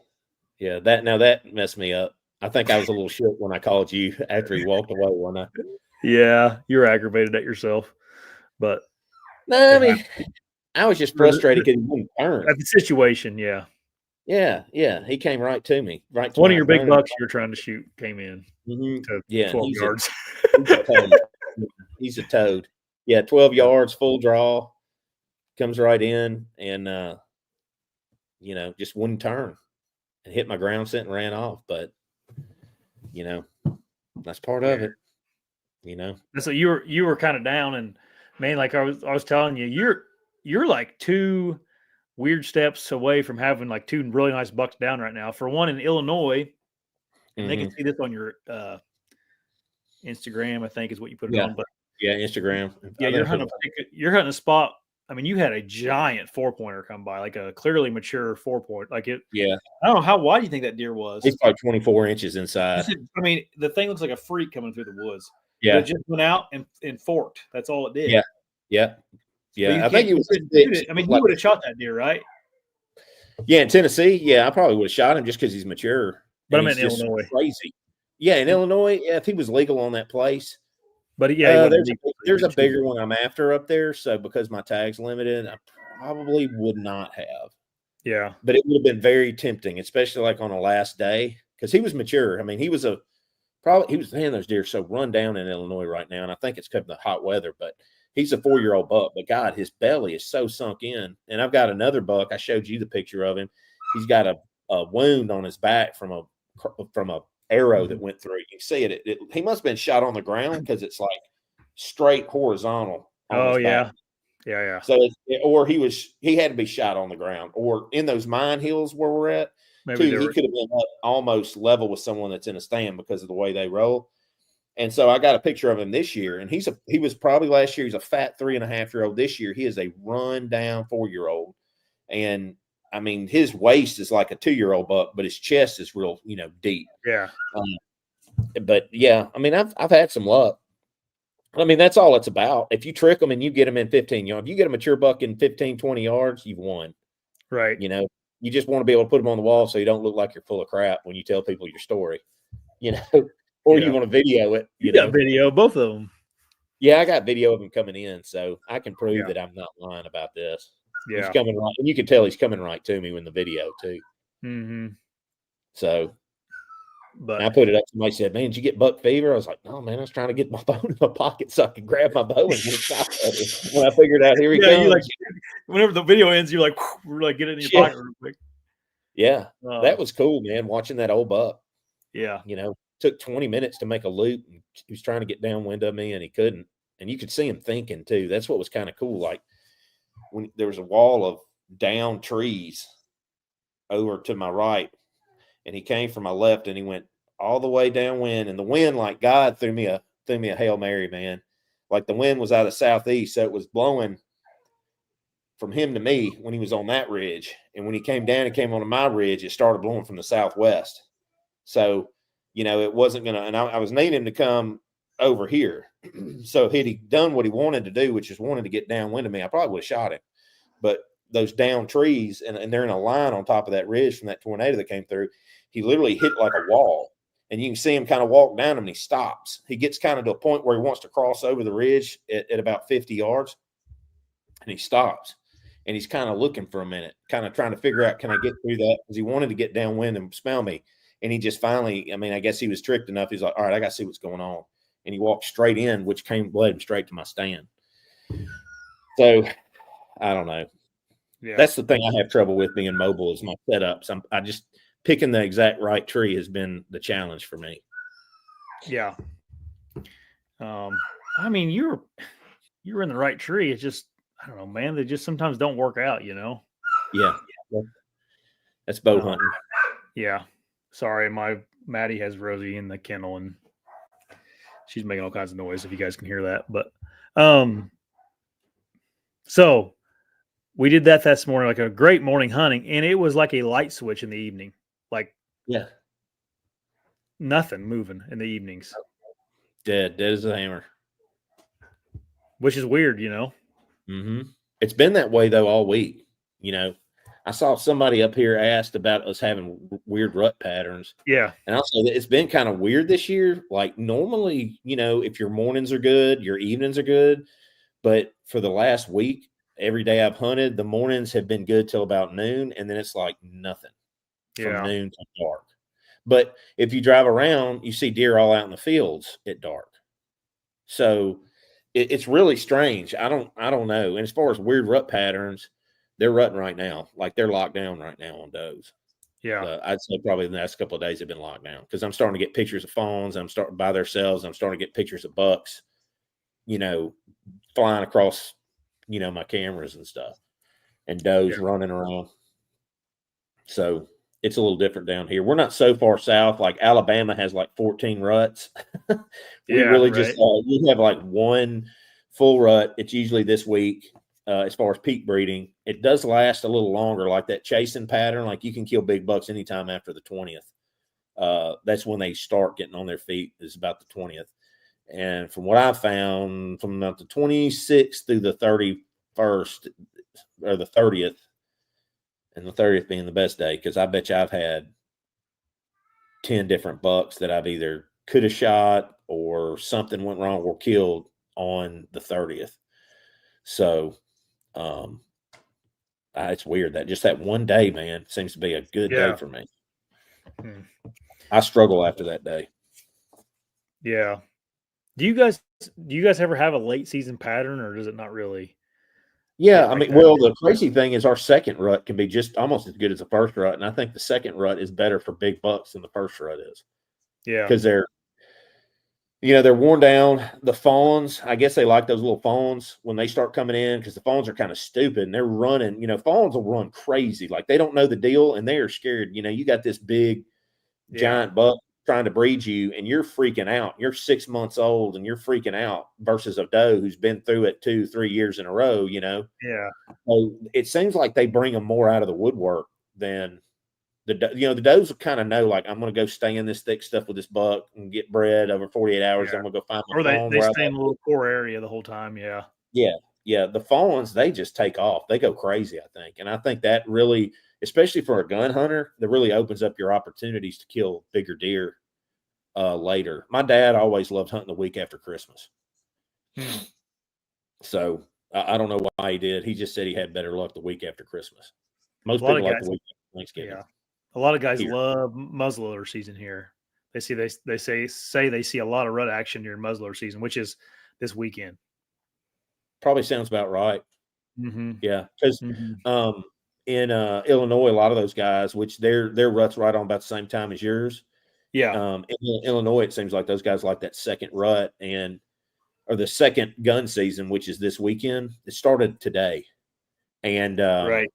B: Yeah, that messed me up. I think I was a little shit when I called you after he walked away, wasn't I?
A: Yeah, you were aggravated at yourself. But
B: no, I mean, I was just frustrated because he wouldn't turn.
A: At the situation, yeah.
B: Yeah. He came right to me. Right to
A: one of your big bucks you're trying to shoot came in to 12 yards.
B: He's a toad. Yeah, 12 yards, full draw, comes right in, and just wouldn't turn and hit my ground scent and ran off. But that's part of it.
A: So you were kind of down, and man, like I was telling you, you're like 2 weird steps away from having like 2 really nice bucks down right now. For one, in Illinois, and they can see this on your Instagram, I think is what you put it on. But
B: yeah, Instagram.
A: Yeah, you're hunting a spot. I mean, you had a giant 4-pointer come by, like a clearly mature 4-point. Like it.
B: Yeah.
A: I don't know how wide you think that deer was.
B: He's probably 24 inches inside.
A: I mean, the thing looks like a freak coming through the woods.
B: Yeah.
A: It just went out and forked. That's all it did.
B: Yeah. I think he was.
A: I mean, you would have shot that deer, right?
B: Yeah, in Tennessee. Yeah, I probably would have shot him just because he's mature.
A: But I'm in Illinois.
B: Crazy. Yeah, in Illinois. Yeah, if he was legal on that place.
A: But yeah,
B: there's a bigger one I'm after up there. So because my tag's limited, I probably would not have.
A: Yeah.
B: But it would have been very tempting, especially like on a last day, because he was mature. I mean, man, those deer are so run down in Illinois right now. And I think it's because of the hot weather, but he's a 4-year-old buck. But God, his belly is so sunk in. And I've got another buck. I showed you the picture of him. He's got a wound on his back from a arrow that went through. You can see it. He must have been shot on the ground, because it's like straight horizontal.
A: Oh yeah.
B: Back.
A: Yeah.
B: So he had to be shot on the ground, or in those mine hills where we're at. Maybe he could have been up almost level with someone that's in a stand because of the way they roll. And so I got a picture of him this year, and he was probably last year. He's a fat 3.5-year-old. This year he is a run down 4-year-old, and I mean his waist is like a 2-year-old buck, but his chest is real, deep.
A: Yeah.
B: But yeah, I mean, I've had some luck. I mean, that's all it's about. If you trick them and you get them in 15 yards, if you get a mature buck in 15, 20 yards, you've won.
A: Right.
B: You know, you just want to be able to put them on the wall so you don't look like you're full of crap when you tell people your story, you know, or you
A: Yeah.
B: want to video it,
A: You got video, both of them.
B: Yeah, I got video of him coming in, so I can prove
A: Yeah.
B: that I'm not lying about this. He's
A: Yeah.
B: coming right, and you can tell he's coming right to me in the video too.
A: Mm-hmm.
B: So
A: But
B: I put it up. Somebody said, "Man, did you get buck fever?" I was like, "No, man. I was trying to get my phone in my pocket so I could grab my bow and get a shot at it." When I figured out, here he
A: yeah, you like
B: comes.
A: whenever the video ends, you're like, we're like get it in your
B: Yeah,
A: pocket real quick.
B: yeah,
A: Uh,
B: that was cool, man. Watching that old buck.
A: yeah.
B: You know, took 20 minutes to make a loop. And he was trying to get downwind of me, and he couldn't. And you could see him thinking too. That's what was kind of cool. Like when there was a wall of down trees over to my right, and he came from my left, and he went all the way downwind. And the wind, like God, threw me a Hail Mary, man. Like the wind was out of southeast, so it was blowing from him to me when he was on that ridge. And when he came down and came onto my ridge, it started blowing from the southwest. So, you know, it wasn't gonna. And I was needing him to come over here. So had he done what he wanted to do, which is wanted to get downwind of me, I probably would have shot him. But those down trees, and they're in a line on top of that ridge from that tornado that came through, he literally hit like a wall. And you can see him kind of walk down and he stops. He gets kind of to a point where he wants to cross over the ridge at about 50 yards, and he stops. And he's kind of looking for a minute, kind of trying to figure out, can I get through that? Because he wanted to get downwind and smell me. And he just finally, I mean, I guess he was tricked enough. He's like, all right, I got to see what's going on. And he walked straight in, which led him straight to my stand. So I don't know.
A: Yeah.
B: That's the thing I have trouble with being mobile is my setups. I just picking the exact right tree has been the challenge for me.
A: Yeah. I mean, you're in the right tree. It's just, I don't know, man. They just sometimes don't work out, you know?
B: Yeah. That's bow hunting.
A: Yeah. Sorry, my Maddie has Rosie in the kennel and she's making all kinds of noise if you guys can hear that. But so we did that this morning, like a great morning hunting, and it was like a light switch in the evening. Like nothing moving in the evenings.
B: Dead as a hammer.
A: Which is weird, you know?
B: Mm-hmm. It's been that way though all week. You know, I saw somebody up here asked about us having weird rut patterns.
A: Yeah.
B: And I'll say that it's been kind of weird this year. Like normally, you know, if your mornings are good, your evenings are good. But for the last week, every day I've hunted, the mornings have been good till about noon. And then it's like nothing from noon to dark. But if you drive around, you see deer all out in the fields at dark. So it's really strange. I don't know. And as far as weird rut patterns, they're rutting right now. Like they're locked down right now on does.
A: Yeah.
B: I'd say probably the last couple of days have been locked down because I'm starting to get pictures of fawns. I'm starting by themselves. I'm starting to get pictures of bucks, you know, flying across, you know, my cameras and stuff, and does running around. So it's a little different down here. We're not so far south. Like Alabama has like 14 ruts. We really just we have like one full rut. It's usually this week. As far as peak breeding, it does last a little longer. Like that chasing pattern, like you can kill big bucks anytime after the 20th. That's when they start getting on their feet. Is about the 20th. And from what I found, from about the 26th through the 31st or the 30th, and the 30th being the best day, because I bet you I've had 10 different bucks that I've either could have shot or something went wrong or killed on the 30th. So it's weird that just that one day, man, seems to be a good day for me. I struggle after that day.
A: Yeah. Do you guys ever have a late season pattern, or does it not really?
B: Yeah, I mean, well, the crazy thing is our second rut can be just almost as good as the first rut, and I think the second rut is better for big bucks than the first rut is.
A: Yeah,
B: because they're worn down. The fawns, I guess they like those little fawns when they start coming in because the fawns are kind of stupid and they're running. You know, fawns will run crazy, like they don't know the deal and they are scared. You know, you got this big giant buck trying to breed you and you're freaking out. You're 6 months old and you're freaking out versus a doe who's been through it 2-3 years in a row, you know?
A: Yeah.
B: So it seems like they bring them more out of the woodwork than the does will kind of know, like, I'm going to go stay in this thick stuff with this buck and get bred over 48 hours.
A: Yeah.
B: I'm going to go find my
A: Or
B: fawn
A: they
B: where I
A: stay in a little core area the whole time. Yeah.
B: Yeah, yeah. The fawns, they just take off. They go crazy, I think. And I think that really, especially for a gun hunter, that really opens up your opportunities to kill bigger deer later. My dad always loved hunting the week after Christmas. So I don't know why he did. He just said he had better luck the week after Christmas. Most
A: A lot
B: people
A: of
B: like
A: guys,
B: the week after Thanksgiving.
A: yeah. A lot of guys
B: Here.
A: love muzzleloader season here. They say they see a lot of rut action during muzzleloader season, which is this weekend.
B: Probably sounds about right.
A: Mm-hmm.
B: Yeah, because
A: Mm-hmm.
B: in Illinois, a lot of those guys, which their rut's right on about the same time as yours.
A: Yeah.
B: In Illinois, it seems like those guys like that second rut or the second gun season, which is this weekend. It started today, and
A: Right.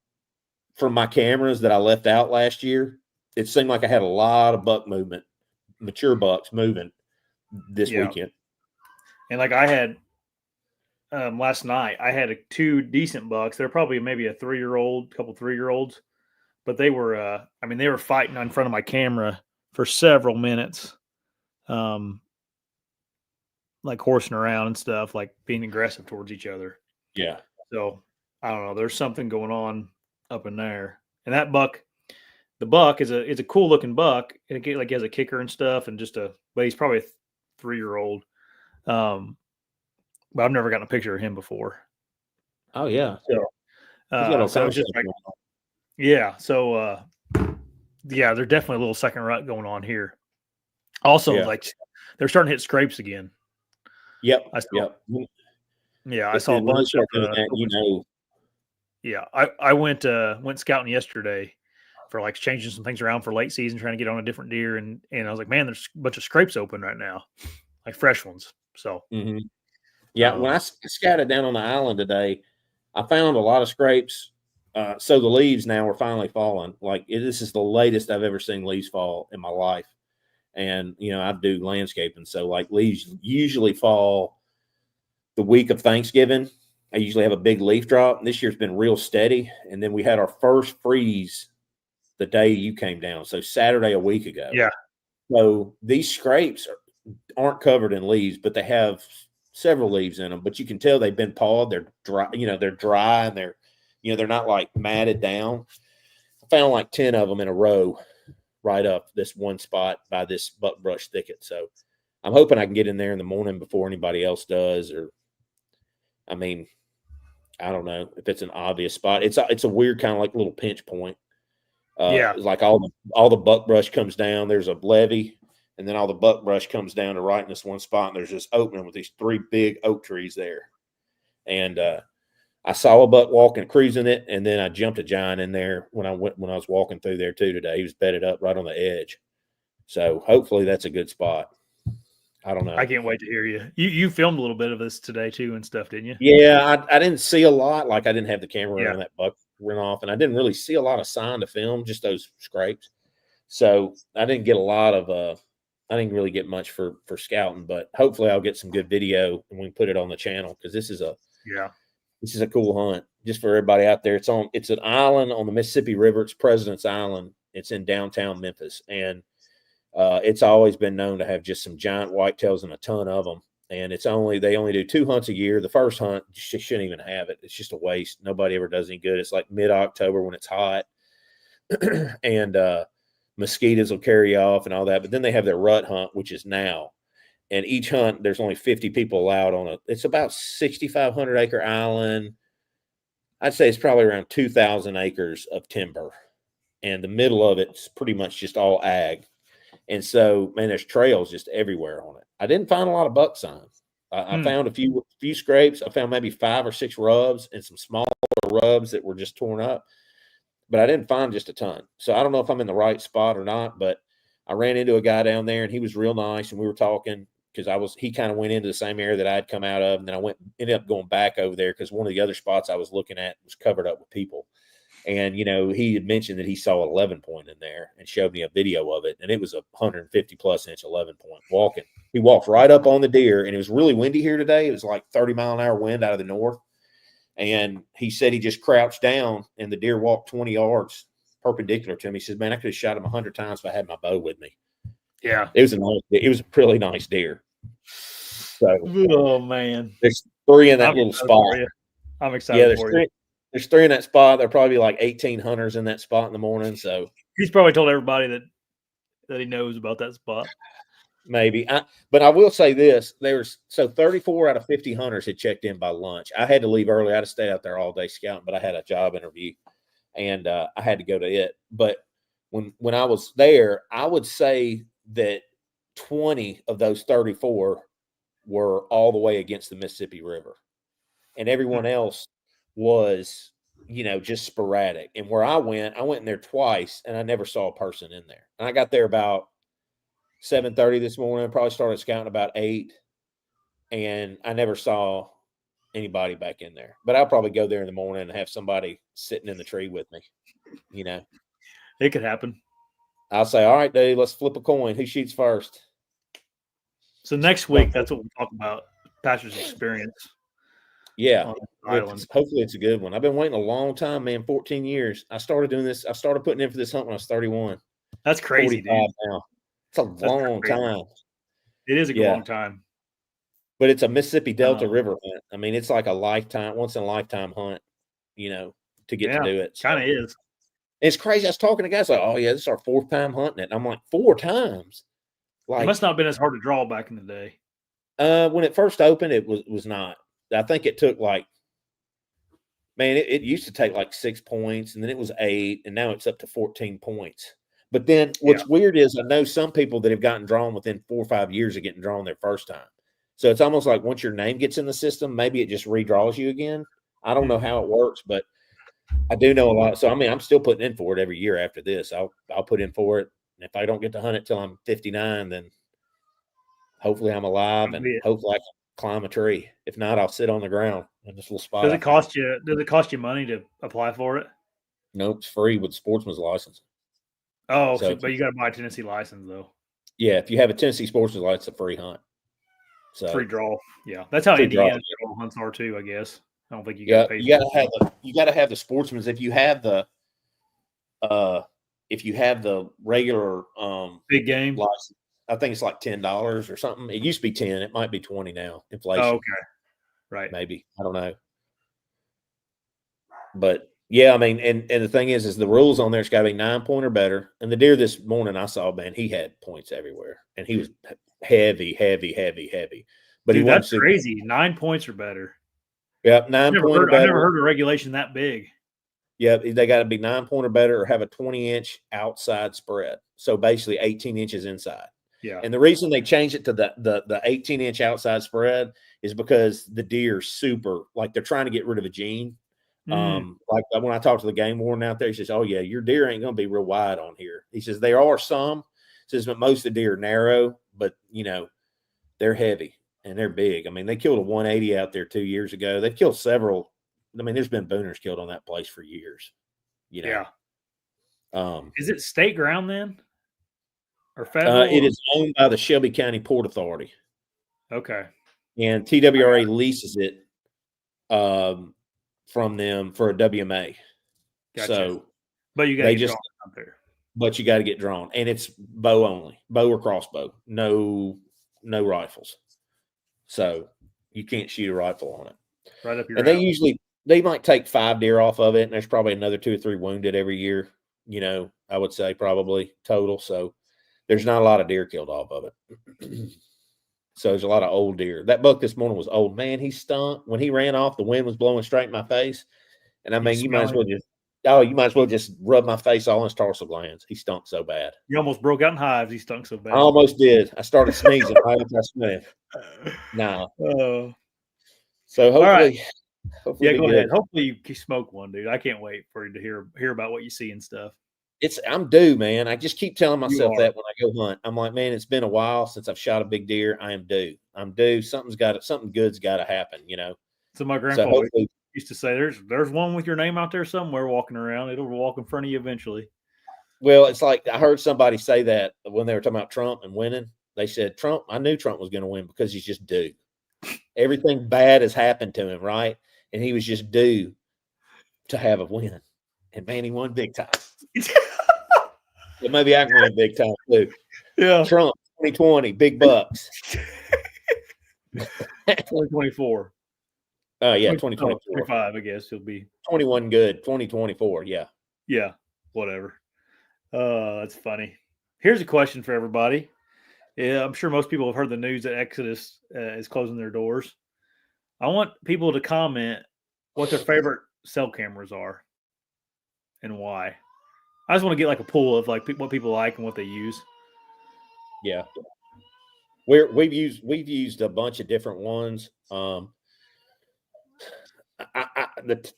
B: from my cameras that I left out last year, it seemed like I had a lot of buck movement, mature bucks moving this weekend.
A: And like I had last night, I had two decent bucks. They're probably maybe a 3-year-old, couple 3-year-olds, but they were, they were fighting in front of my camera for several minutes, like horsing around and stuff, like being aggressive towards each other.
B: Yeah.
A: So I don't know. There's something going on up in there. And that buck, the buck is a cool looking buck. And it like he has a kicker and stuff, and but he's probably a 3-year-old. But I've never gotten a picture of him before.
B: Oh yeah.
A: So, so it's just like, yeah. So, yeah, there's definitely a little second rut going on here. Also, like they're starting to hit scrapes again.
B: Yep.
A: I saw a
B: when
A: bunch
B: of
A: that, Yeah, I went scouting yesterday for like changing some things around for late season, trying to get on a different deer, and I was like, man, there's a bunch of scrapes open right now, like fresh ones. So,
B: yeah, when I scouted down on the island today, I found a lot of scrapes. So the leaves now are finally falling. Like this is the latest I've ever seen leaves fall in my life. And I do landscaping, so like leaves usually fall the week of Thanksgiving. I usually have a big leaf drop. And this year's been real steady. And then we had our first freeze the day you came down, so Saturday a week ago.
A: Yeah.
B: So these scrapes aren't covered in leaves, but they have several leaves in them. But you can tell they've been pawed. They're dry. They're dry, and they're not like matted down. I found like 10 of them in a row right up this one spot by this buckbrush thicket. So I'm hoping I can get in there in the morning before anybody else does. Or, I mean, I don't know if it's an obvious spot. It's a weird kind of like little pinch point. Like all the buckbrush comes down. There's a levee, and then all the buckbrush comes down to right in this one spot. And there's this opening with these 3 big oak trees there. And I saw a buck walking, cruising it, and then I jumped a giant in there when I was walking through there too today. He was bedded up right on the edge. So hopefully that's a good spot. I don't know.
A: I can't wait to hear you. You filmed a little bit of this today too and stuff, didn't you?
B: Yeah, I didn't see a lot. Like I didn't have the camera on that buck went off, and I didn't really see a lot of sign to film, just those scrapes. So I didn't get a lot of I didn't really get much for scouting, but hopefully I'll get some good video and we can put it on the channel, because this is a cool hunt just for everybody out there. It's an island on the Mississippi River. It's President's Island. It's in downtown Memphis, and it's always been known to have just some giant whitetails and a ton of them. And they only do 2 hunts a year. The first hunt, you shouldn't even have it. It's just a waste. Nobody ever does any good. It's like mid-October when it's hot, and mosquitoes will carry off and all that. But then they have their rut hunt, which is now. And each hunt, there's only 50 people allowed on it. It's about 6,500 acre island. I'd say it's probably around 2,000 acres of timber. And the middle of it's pretty much just all ag. And so, man, there's trails just everywhere on it. I didn't find a lot of buck signs. I found a few scrapes. I found maybe 5 or 6 rubs and some smaller rubs that were just torn up. But I didn't find just a ton. So I don't know if I'm in the right spot or not, but I ran into a guy down there, and he was real nice, and we were talking because he kind of went into the same area that I'd come out of, and then ended up going back over there because one of the other spots I was looking at was covered up with people. And, he had mentioned that he saw 11 point in there and showed me a video of it. And it was a 150 plus inch 11 point walking. He walked right up on the deer, and it was really windy here today. It was like 30-mile-an-hour wind out of the north. And he said he just crouched down, and the deer walked 20 yards perpendicular to me. He says, man, I could have shot him 100 times if I had my bow with me.
A: Yeah.
B: It was a really nice deer. So,
A: oh man,
B: there's 3 in that
A: I'm
B: little
A: excited
B: spot.
A: for you. I'm
B: Yeah,
A: excited for you.
B: there's 3 in that spot. There'll probably be like 18 hunters in that spot in the morning. So
A: He's probably told everybody that he knows about that spot.
B: maybe. But I will say this: 34 out of 50 hunters had checked in by lunch. I had to leave early. I had to stay out there all day scouting, but I had a job interview, and I had to go to it. But when I was there, I would say that 20 of those 34 were all the way against the Mississippi River, and everyone else was, just sporadic. And where I went in there twice, and I never saw a person in there. And I got there about 7:30 this morning. Probably started scouting about 8, and I never saw anybody back in there. But I'll probably go there in the morning and have somebody sitting in the tree with me.
A: It could happen.
B: I'll say, all right, dude, let's flip a coin. Who shoots first?
A: So next week, that's what we'll talk about. Pastor's experience.
B: Yeah. Hopefully it's a good one. I've been waiting a long time, man. 14 years. I started doing this. I started putting in for this hunt when I was 31.
A: That's crazy, dude.
B: Now. It's a long time.
A: It is a long time.
B: But it's a Mississippi Delta River hunt. I mean, it's like a once in a lifetime hunt, to get to do it.
A: So. Kind of is.
B: It's crazy. I was talking to guys like, oh, yeah, this is our 4th time hunting it. And I'm like, 4 times?
A: It must not have been as hard to draw back in the day.
B: When it first opened, it was not. I think it took it used to take 6 points, and then it was 8, and now it's up to 14 points. But then what's weird is I know some people that have gotten drawn within 4 or 5 years of getting drawn their first time. So it's almost like once your name gets in the system, maybe it just redraws you again. I don't know how it works, but I do know a lot. So, I mean, I'm still putting in for it every year after this. I'll put in for it. And if I don't get to hunt it till I'm 59, then hopefully I'm alive and hopefully I can climb a tree. If not, I'll sit on the ground in this little spot.
A: Does it cost you money to apply for it?
B: Nope, it's free with sportsman's license.
A: Oh, but you got to buy a Tennessee license though.
B: Yeah, if you have a Tennessee sportsman's license, it's a free hunt. So
A: free draw. Yeah, that's how Indiana hunts are too, I guess. I don't think you got to pay.
B: You got to have the sportsman's. If you have the regular
A: big game
B: license, I think it's like $10 or something. It used to be 10. It might be 20 now. Inflation.
A: Oh, okay. Right.
B: Maybe. I don't know. But yeah, I mean, and the thing is the rules on there, it's got to be 9 point or better. And the deer this morning I saw, man, he had points everywhere. And he was heavy. But
A: dude, that's crazy. 9 points or better.
B: Yeah, 9 point or better.
A: I've never heard a regulation that big.
B: Yeah, they got to be 9 point or better or have a 20-inch outside spread. So basically 18 inches inside.
A: Yeah.
B: And the reason they changed it to the 18-inch outside spread is because the deer super, they're trying to get rid of a gene. Like when I talked to the game warden out there, he says, oh yeah, your deer ain't going to be real wide on here. He says, there are some, says, but most of the deer are narrow, but they're heavy and they're big. I mean, they killed a 180 out there 2 years ago. They've killed several. I mean, there's been booners killed on that place for years.
A: Yeah. Is it state ground then? Or federal?
B: It is owned by the Shelby County Port Authority.
A: Okay.
B: And TWRA leases it from them for a WMA.
A: Gotcha.
B: So,
A: but you got to get drawn out there.
B: But you got to get drawn, and it's bow only, bow or crossbow, no rifles. So you can't shoot a rifle on it.
A: Right up your.
B: And they might take 5 deer off of it, and there's probably another 2 or 3 wounded every year. I would say probably total. So there's not a lot of deer killed off of it. So there's a lot of old deer. That buck this morning was old. Man, he stunk. When he ran off, the wind was blowing straight in my face. And I mean, you might as well just rub my face all in his tarsal glands. He stunk so bad.
A: You almost broke out in hives. He stunk so bad.
B: I almost did. I started sneezing right after I sniffed. No. So hopefully.
A: Yeah, go ahead. Hopefully you smoke one, dude. I can't wait for you to hear about what you see and stuff.
B: I'm due, man. I just keep telling myself that when I go hunt. I'm like, man, it's been a while since I've shot a big deer. I am due. I'm due. Something good's got to happen,
A: So my grandpa used to say, "There's one with your name out there somewhere walking around. It'll walk in front of you eventually."
B: Well, it's like I heard somebody say that when they were talking about Trump and winning. They said I knew Trump was going to win because he's just due. Everything bad has happened to him, right? And he was just due to have a win. And man, he won big time. Well, maybe I can win big time too.
A: Yeah.
B: Trump 2020, big bucks.
A: 2024.
B: Yeah,
A: 20,
B: 2024.
A: 25, I guess he'll be.
B: 21 good. 2024. Yeah.
A: Yeah, whatever. That's funny. Here's a question for everybody. Yeah, I'm sure most people have heard the news that Exodus is closing their doors. I want people to comment what their favorite cell cameras are and why. I just want to get like a pool of like what people like and what they use.
B: Yeah. We've used a bunch of different ones. The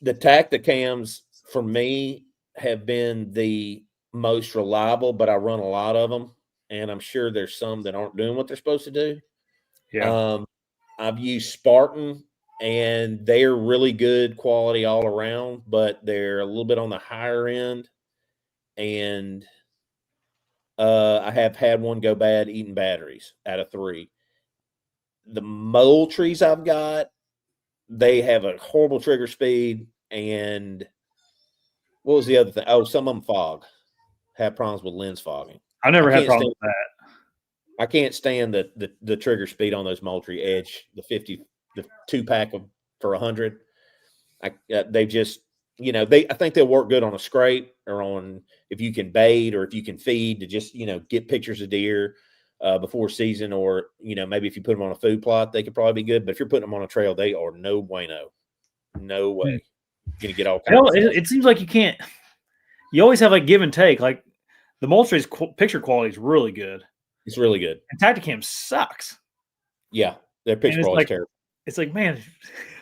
B: Tacticams for me have been the most reliable, but I run a lot of them, and I'm sure there's some that aren't doing what they're supposed to do.
A: Yeah.
B: I've used Spartan, and they're really good quality all around, but they're a little bit on the higher end. And I have had one go bad eating batteries out of 3. The Moultries I've got, they have a horrible trigger speed. And what was the other thing? Oh, some of them fog, have problems with lens fogging.
A: I never had problems with that.
B: I can't stand the trigger speed on those Moultrie Edge, the 2-pack for 100. They just, I think they'll work good on a scrape or on if you can bait or if you can feed to just, get pictures of deer before season, or, maybe if you put them on a food plot, they could probably be good. But if you're putting them on a trail, they are no bueno. No way. You're going to get all kinds of stuff.
A: It seems like you can't. You always have like give and take. Like the Moultrie's picture quality is really good.
B: It's really good.
A: And Tacticam sucks.
B: Yeah, their picture quality is terrible.
A: It's like, man,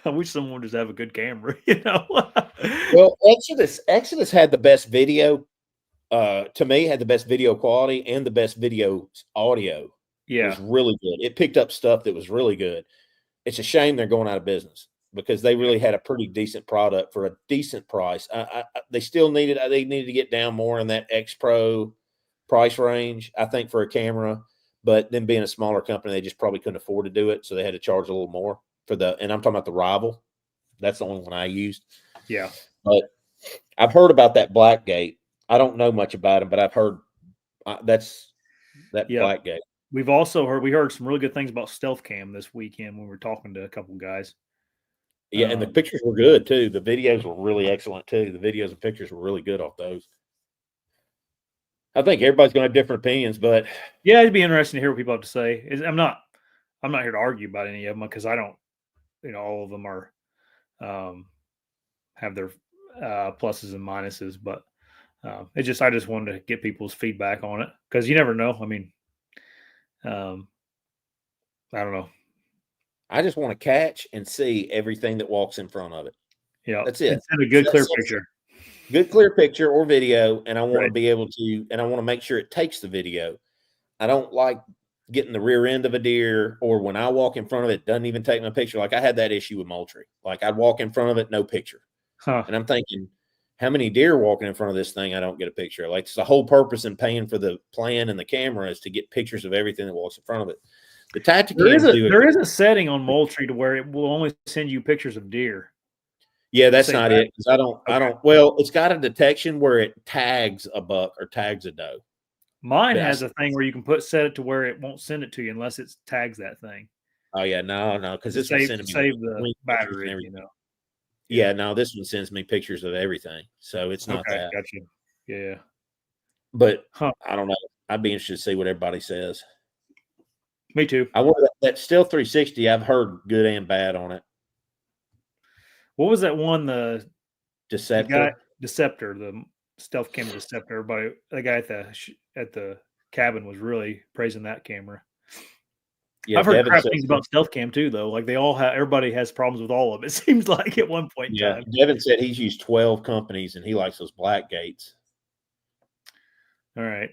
A: I wish someone would just have a good camera,
B: Well, Exodus had the best video. To me, had the best video quality and the best video audio.
A: Yeah,
B: it was really good. It picked up stuff that was really good. It's a shame they're going out of business because they really had a pretty decent product for a decent price. They still needed to get down more in that X Pro price range, I think, for a camera. But them being a smaller company, they just probably couldn't afford to do it, so they had to charge a little more for and I'm talking about the Rival. That's the only one I used.
A: Yeah,
B: but I've heard about that Blackgate. I don't know much about them, but I've heard Blackgate.
A: We've also heard some really good things about Stealth Cam this weekend when we were talking to a couple guys.
B: Yeah, and the pictures were good too. The videos were really excellent too. The videos and pictures were really good off those. I think everybody's going to have different opinions, but
A: yeah, it'd be interesting to hear what people have to say. I'm not here to argue about any of them because I don't, all of them are have their pluses and minuses, but I just wanted to get people's feedback on it because you never know. I mean, I don't know.
B: I just want to catch and see everything that walks in front of it.
A: Yeah,
B: that's it.
A: Send a good clear picture.
B: Good clear picture or video, and I want to be able to, and I want to make sure it takes the video. I don't like getting the rear end of a deer, or when I walk in front of it, doesn't even take my picture. Like I had that issue with Moultrie. Like I'd walk in front of it, no picture. And I'm thinking, how many deer walking in front of this thing I don't get a picture of? Like it's the whole purpose in paying for the plan and the camera is to get pictures of everything that walks in front of it. The Tacticam
A: there is a setting on Moultrie to where it will only send you pictures of deer.
B: Yeah, that's not it. I don't. Well, it's got a detection where it tags a buck or tags a doe.
A: Mine has a thing where you can set it to where it won't send it to you unless it tags that thing.
B: Oh yeah, no, because this one sends me
A: save the battery.
B: Yeah, no, this one sends me pictures of everything, so it's not that.
A: Gotcha. Yeah,
B: but I don't know. I'd be interested to see what everybody says.
A: Me too.
B: I want that Stealth 360. I've heard good and bad on it.
A: What was that one? The
B: Deceptor.
A: The Stealth Cam Deceptor. Everybody, the guy at the cabin was really praising that camera. Yeah, I've heard crap things about Stealth Cam too, though. Like everybody has problems with all of it. It seems like at one point in time.
B: Devin said he's used 12 companies and he likes those Blackgates.
A: All right.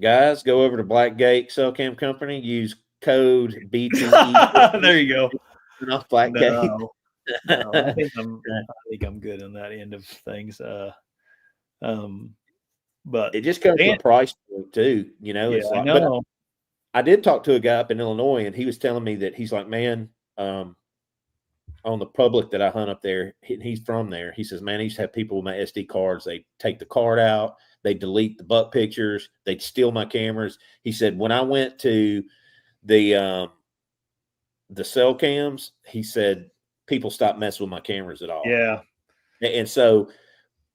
B: Guys, go over to Blackgate Cell Cam Company. Use code BTE.
A: There you go.
B: Off Blackgate.
A: No, I think I'm good on that end of things. But
B: it just comes to a price point too. It's like,
A: I know.
B: I did talk to a guy up in Illinois, and he was telling me that he's like, man, on the public that I hunt up there. He's from there. He says, man, I used to have people with my SD cards. They take the card out, they delete the buck pictures, they'd steal my cameras. He said, when I went to the cell cams, he said people stopped messing with my cameras at all.
A: Yeah.
B: And so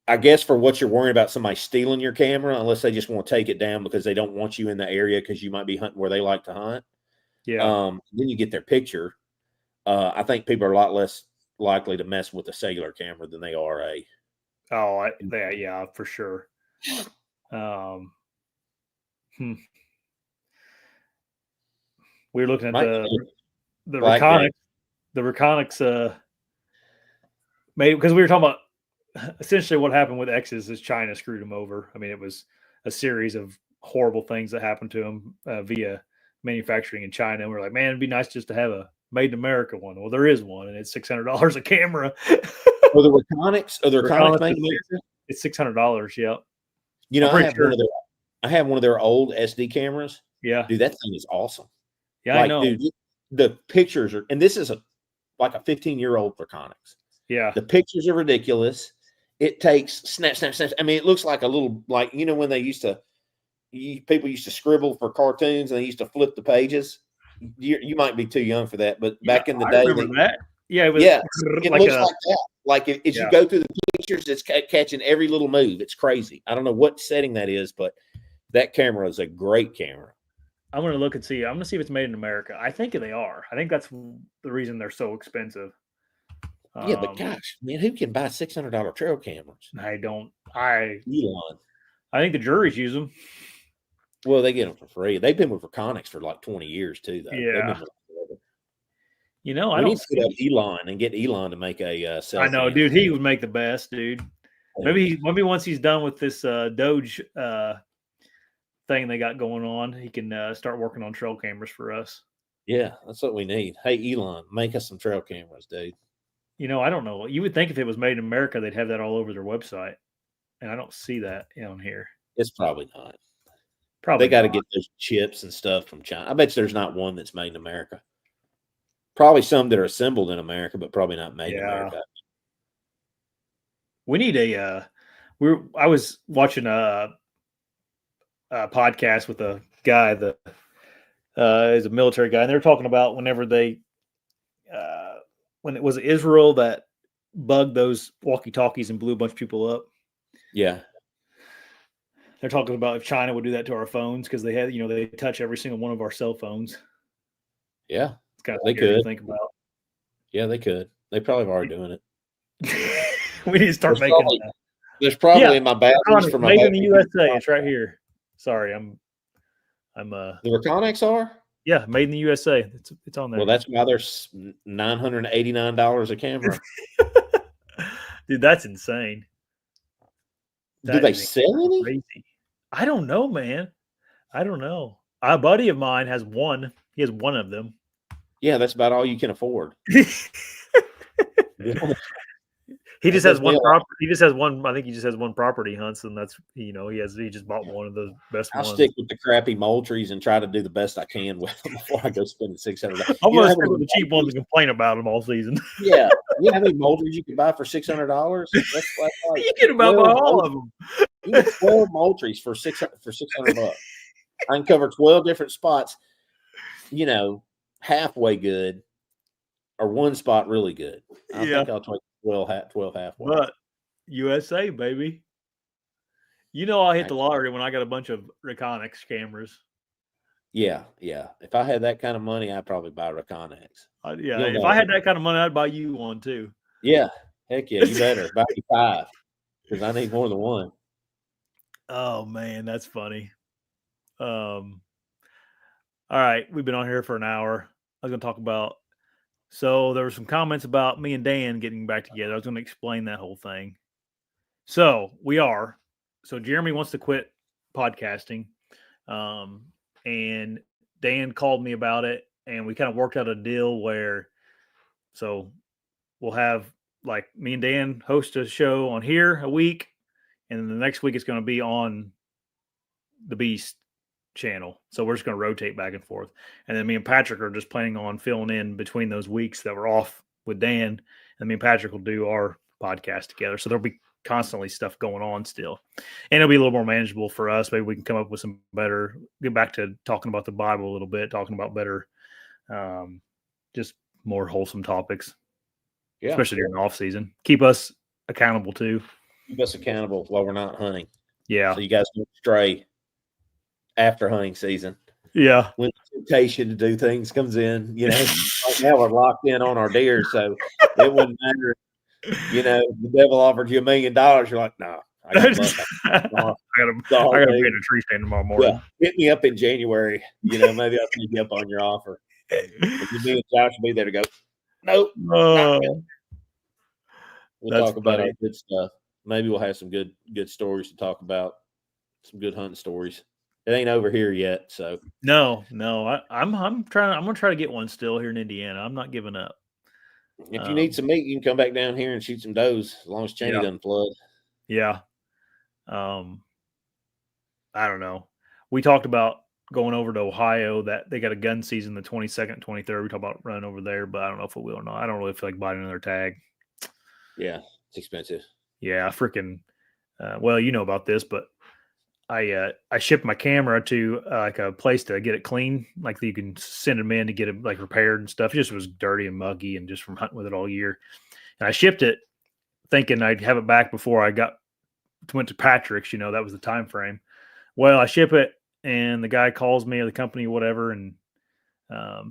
B: I guess for what you're worrying about somebody stealing your camera, unless they just want to take it down because they don't want you in the area because you might be hunting where they like to hunt.
A: Yeah.
B: Then you get their picture. I think people are a lot less likely to mess with a cellular camera than they are a.
A: Oh, yeah, for sure. We were looking at the Reconyx. The Reconyx made, because we were talking about essentially what happened with X's is China screwed them over. I mean, it was a series of horrible things that happened to them via manufacturing in China. And we're like, man, it'd be nice just to have a made in America one. Well, there is one, and it's $600 a camera.
B: Or the Reconyx, made in America?
A: It's $600. Yep.
B: You know, I have one of their old SD cameras.
A: Yeah,
B: dude, that thing is awesome.
A: Yeah, like, I know.
B: Dude, the pictures are, and this is like a 15-year-old Reconyx.
A: Yeah,
B: the pictures are ridiculous. It takes snap. I mean, it looks like a little, like, you know, when they people used to scribble for cartoons and they used to flip the pages. You might be too young for that, but back in the day,
A: I remember that. Yeah,
B: it
A: like
B: looks like that. Like as you go through the pictures, it's catching every little move. It's crazy. I don't know what setting that is, but that camera is a great camera.
A: I'm going to look and see. I'm going to see if it's made in America. I think they are. I think that's the reason they're so expensive.
B: Yeah, but gosh, man, who can buy $600 trail cameras?
A: Elon. I think the juries use them.
B: Well, they get them for free. They've been with Reconyx for like 20 years too, though.
A: Yeah. You know,
B: I need to get up Elon and get Elon to make a cell.
A: I know, dude. He would make the best, dude. Maybe once he's done with this Doge thing they got going on, he can start working on trail cameras for us.
B: Yeah, that's what we need. Hey, Elon, make us some trail cameras, dude.
A: You know, I don't know. You would think if it was made in America, they'd have that all over their website, and I don't see that on here.
B: It's probably not.
A: Probably
B: they got to get those chips and stuff from China. I bet you there's not one that's made in America. Probably some that are assembled in America, but probably not made in America.
A: We need I was watching a podcast with a guy that is a military guy, and they were talking about whenever they when it was Israel that bugged those walkie-talkies and blew a bunch of people up.
B: Yeah.
A: They're talking about if China would do that to our phones because they had, they touch every single one of our cell phones.
B: Yeah.
A: It's kind of
B: they could
A: to think about.
B: Yeah, they could. They probably are doing it.
A: We need to start making that.
B: There's probably in my batteries for my
A: made in the USA. It's right here. Sorry, I'm
B: the Reconyx are?
A: Yeah, made in the USA. It's on there.
B: Well, that's why they're $989 a camera.
A: Dude, that's insane.
B: Do they sell any?
A: Crazy. I don't know, man. I don't know. A buddy of mine has one. He has one of them.
B: Yeah, that's about all you can afford.
A: He just has one property. He just has one. I think he just has one property hunts, and that's he just bought one of the best ones.
B: I'll stick with the crappy Moultries and try to do the best I can with them before I go spending $600.
A: I'm gonna stick with the cheap ones and complain about them all season.
B: Yeah, you know how many Moultries you can buy for $600? That's like
A: you can about buy all of them.
B: You get 12 Moultries for $600. I can cover 12 different spots. Halfway good, or one spot really good. I think I'll take 12 halfway.
A: But USA, baby. I hit the lottery when I got a bunch of Reconyx cameras.
B: Yeah. If I had that kind of money, I'd probably buy Reconyx.
A: If I had that kind of money, I'd buy you one too.
B: Yeah. Heck yeah, you better. Buy me 5 because I need more than one.
A: Oh, man, that's funny. All right, we've been on here for an hour. I was going to talk about so there were some comments about me and Dan getting back together. I was going to explain that whole thing. So Jeremy wants to quit podcasting. And Dan called me about it, and we kind of worked out a deal where we'll have like me and Dan host a show on here a week, and then the next week it's going to be on the Beast channel. So we're just going to rotate back and forth. And then me and Patrick are just planning on filling in between those weeks that we're off with Dan, and me and Patrick will do our podcast together. So there'll be constantly stuff going on still, and it'll be a little more manageable for us. Maybe we can come up with some better, get back to talking about the Bible a little bit, talking about better, just more wholesome topics, especially during the off season. Keep us accountable too.
B: Keep us accountable while we're not hunting.
A: Yeah.
B: So you guys don't stray after hunting season.
A: Yeah.
B: When the temptation to do things comes in, like now we're locked in on our deer, so it wouldn't matter. The devil offered you $1 million. You're like, no, I got
A: to paint a tree stand tomorrow morning.
B: Yeah, hit me up in January. Maybe I'll take you up on your offer. And me and Josh will be there to go. Nope. We'll talk about our good stuff. Maybe we'll have some good stories to talk about. Some good hunting stories. It ain't over here yet, so
A: no. I'm gonna try to get one still here in Indiana. I'm not giving up.
B: If you need some meat, you can come back down here and shoot some does, as long as Cheney doesn't flood.
A: Yeah. I don't know. We talked about going over to Ohio, that they got a gun season the 22nd, 23rd. We talked about running over there, but I don't know if it will or not. I don't really feel like buying another tag.
B: Yeah, it's expensive.
A: Yeah, freaking. Well, you know about this, but I shipped my camera to like a place to get it clean, like you can send them in to get it like repaired and stuff. It just was dirty and muggy, and just from hunting with it all year. And I shipped it thinking I'd have it back before I went to Patrick's. That was the time frame. Well, I ship it, and the guy calls me, or the company, or whatever, and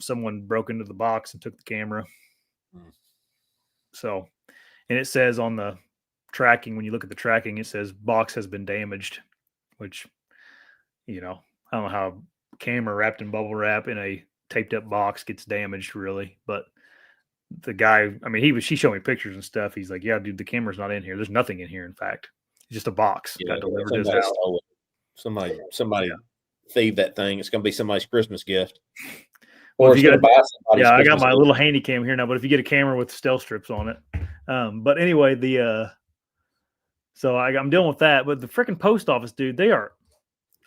A: someone broke into the box and took the camera. So, and it says on the tracking, when you look at the tracking, it says box has been damaged. Which, I don't know how a camera wrapped in bubble wrap in a taped up box gets damaged, really. But the guy, he showed me pictures and stuff. He's like, yeah, dude, the camera's not in here. There's nothing in here, in fact. It's just a box.
B: Yeah,
A: got delivered to his house.
B: Somebody thieved that thing. It's going to be somebody's Christmas gift.
A: Or if you got buy somebody's I got my little handy cam here now, but if you get a camera with stealth strips on it. But anyway, so I'm dealing with that. But the freaking post office, dude,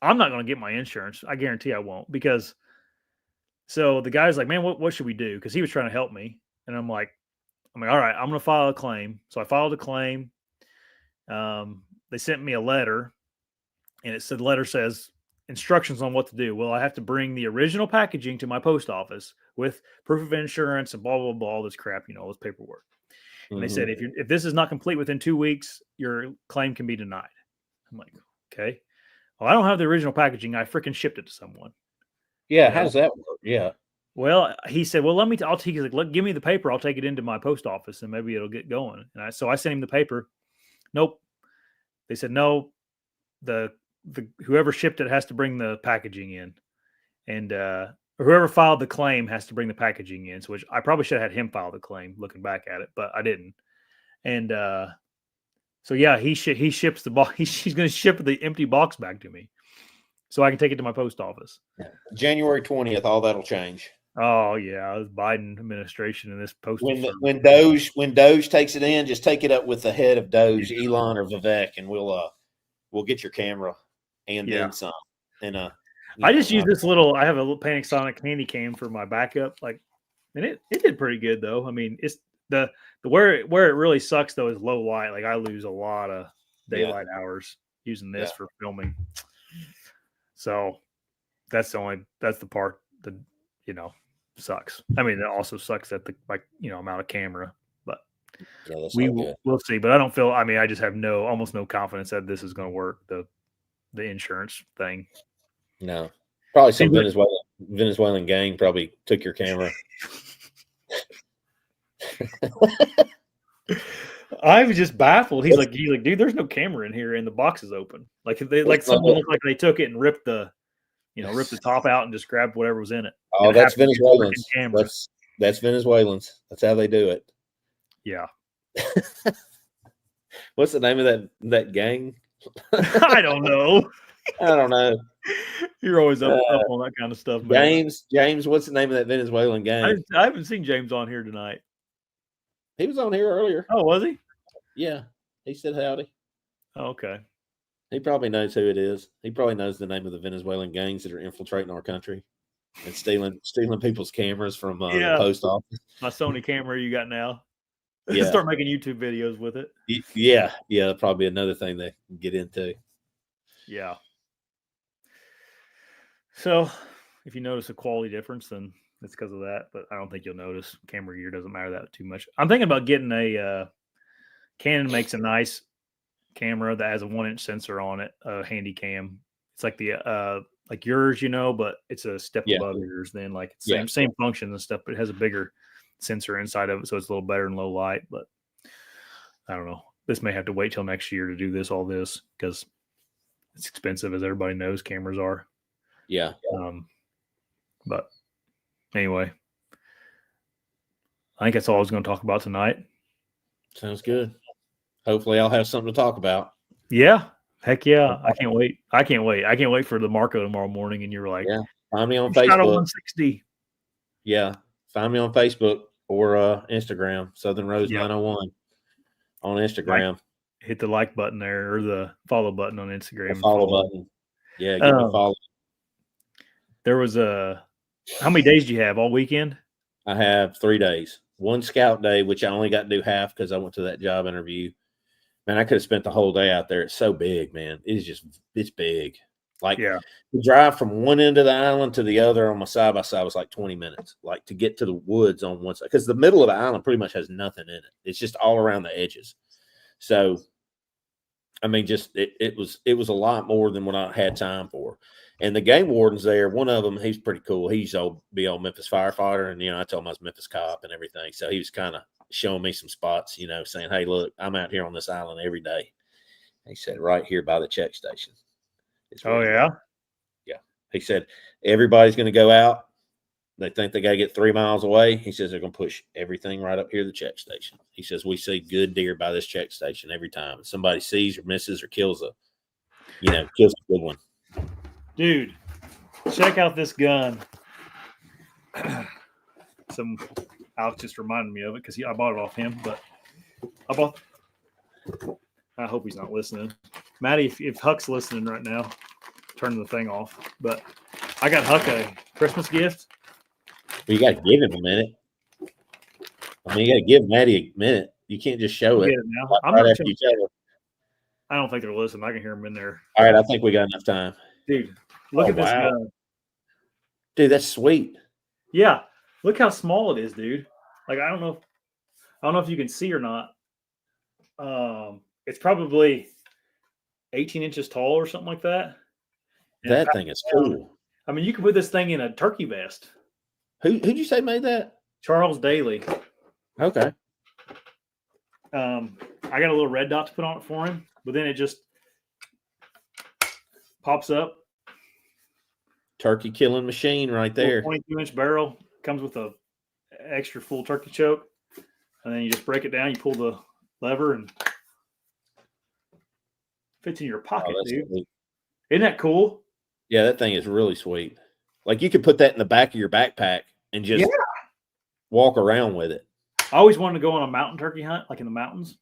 A: I'm not going to get my insurance. I guarantee I won't, because so the guy's like, man, what should we do? Because he was trying to help me. And I'm like, all right, I'm going to file a claim. So I filed a claim. They sent me a letter, and the letter says instructions on what to do. Well, I have to bring the original packaging to my post office with proof of insurance and blah, blah, blah, all this crap, all this paperwork. And they said, if this is not complete within 2 weeks, your claim can be denied. I'm like, okay. Well, I don't have the original packaging. I freaking shipped it to someone.
B: Yeah. How does that work? Yeah.
A: Well, he said, well, he's like, give me the paper. I'll take it into my post office and maybe it'll get going. And so I sent him the paper. Nope. They said, no, the whoever shipped it has to bring the packaging in, and whoever filed the claim has to bring the packaging in. So which I probably should have had him file the claim, looking back at it, but I didn't. And so yeah, he ships the box. He's going to ship the empty box back to me, so I can take it to my post office.
B: January 20th, all that'll change.
A: Oh yeah, the Biden administration and this post.
B: When Doge takes it in, just take it up with the head of Doge, Elon or Vivek, and we'll get your camera and then some. And
A: I just use this little. I have a little Panasonic handy cam for my backup, and it did pretty good though. It's the where it really sucks though is low light. Like I lose a lot of daylight hours using this for filming. So that's the part that sucks. It also sucks that the amount of camera, but we'll see. But I don't feel. I just have almost no confidence that this is going to work. The insurance thing.
B: No, probably some Venezuelan gang probably took your camera.
A: I was just baffled. He's like, dude, there's no camera in here, and the box is open. Someone looked like they took it and ripped the top out and just grabbed whatever was in it.
B: Oh, that's Venezuelans. That's Venezuelans. That's how they do it.
A: Yeah.
B: What's the name of that gang?
A: I don't know.
B: You're
A: always up on that kind of stuff, man.
B: James, what's the name of that Venezuelan gang?
A: I haven't seen James on here tonight.
B: He was on here earlier.
A: Oh, was he?
B: Yeah. He said howdy.
A: Oh, okay.
B: He probably knows who it is. He probably knows the name of the Venezuelan gangs that are infiltrating our country. and stealing people's cameras from the
A: Yeah.
B: post office.
A: My Sony camera you got now.
B: Yeah.
A: Start making YouTube videos with it.
B: Yeah. That'll probably be another thing they can get into.
A: Yeah. So if you notice a quality difference, then it's because of that. But I don't think you'll notice. Camera gear doesn't matter that too much. I'm thinking about getting a Canon makes a nice camera that has a 1-inch sensor on it, a handy cam. It's like the like yours, but it's a step above yours. Then like it's same function and stuff, but it has a bigger sensor inside of it, so it's a little better in low light. But I don't know. This may have to wait till next year to do all this because it's expensive, as everybody knows cameras are.
B: Yeah.
A: But anyway, I think that's all I was going to talk about tonight.
B: Sounds good. Hopefully I'll have something to talk about.
A: Yeah. Heck yeah. I can't wait. I can't wait for the Marco tomorrow morning. And you're like,
B: find me on Facebook.
A: Shot a 160.
B: Yeah. Find me on Facebook or Instagram, Southern Rose 901 on Instagram.
A: Hit the like button there or the follow button on Instagram.
B: The follow button. Yeah. Give me a follow.
A: There was how many days do you have? All weekend?
B: I have 3 days. One scout day, which I only got to do half because I went to that job interview. Man, I could have spent the whole day out there. It's so big, man. It's big. Like the drive from one end of the island to the other on my side-by-side was like 20 minutes. Like to get to the woods on one side. Because the middle of the island pretty much has nothing in it. It's just all around the edges. So, I mean, just it was a lot more than what I had time for. And the game warden's there. One of them, he's pretty cool. He used to be old Memphis firefighter. And, I told him I was Memphis cop and everything. So he was kind of showing me some spots, saying, hey, look, I'm out here on this island every day. He said, right here by the check station.
A: Oh, yeah?
B: Yeah. He said, everybody's going to go out. They think they got to get 3 miles away. He says they're going to push everything right up here to the check station. He says, we see good deer by this check station every time. If somebody sees or misses or kills a good one.
A: Dude, check out this gun. Alex just reminded me of it because I bought it off him. But I hope he's not listening. Maddie, if Huck's listening right now, turn the thing off. But I got Huck a Christmas gift.
B: Well, you got to give him a minute. I mean, you got to give Maddie a minute. You can't just show it.
A: Now.
B: Right after you tell her.
A: I don't think they're listening. I can hear them in there.
B: All right, I think we got enough time.
A: Dude, look at this gun.
B: Dude, that's sweet.
A: Yeah. Look how small it is, dude. Like, I don't know if you can see or not. It's probably 18 inches tall or something like that. And
B: that thing is cool.
A: I mean, you can put this thing in a turkey vest.
B: Who'd you say made that?
A: Charles Daly.
B: Okay.
A: I got a little red dot to put on it for him, but then it just pops up.
B: Turkey killing machine right there.
A: 22-inch barrel. Comes with a extra full turkey choke. And then you just break it down. You pull the lever and fits in your pocket, dude. Sweet. Isn't that cool?
B: Yeah, that thing is really sweet. Like you could put that in the back of your backpack and just walk around with it.
A: I always wanted to go on a mountain turkey hunt, like in the mountains.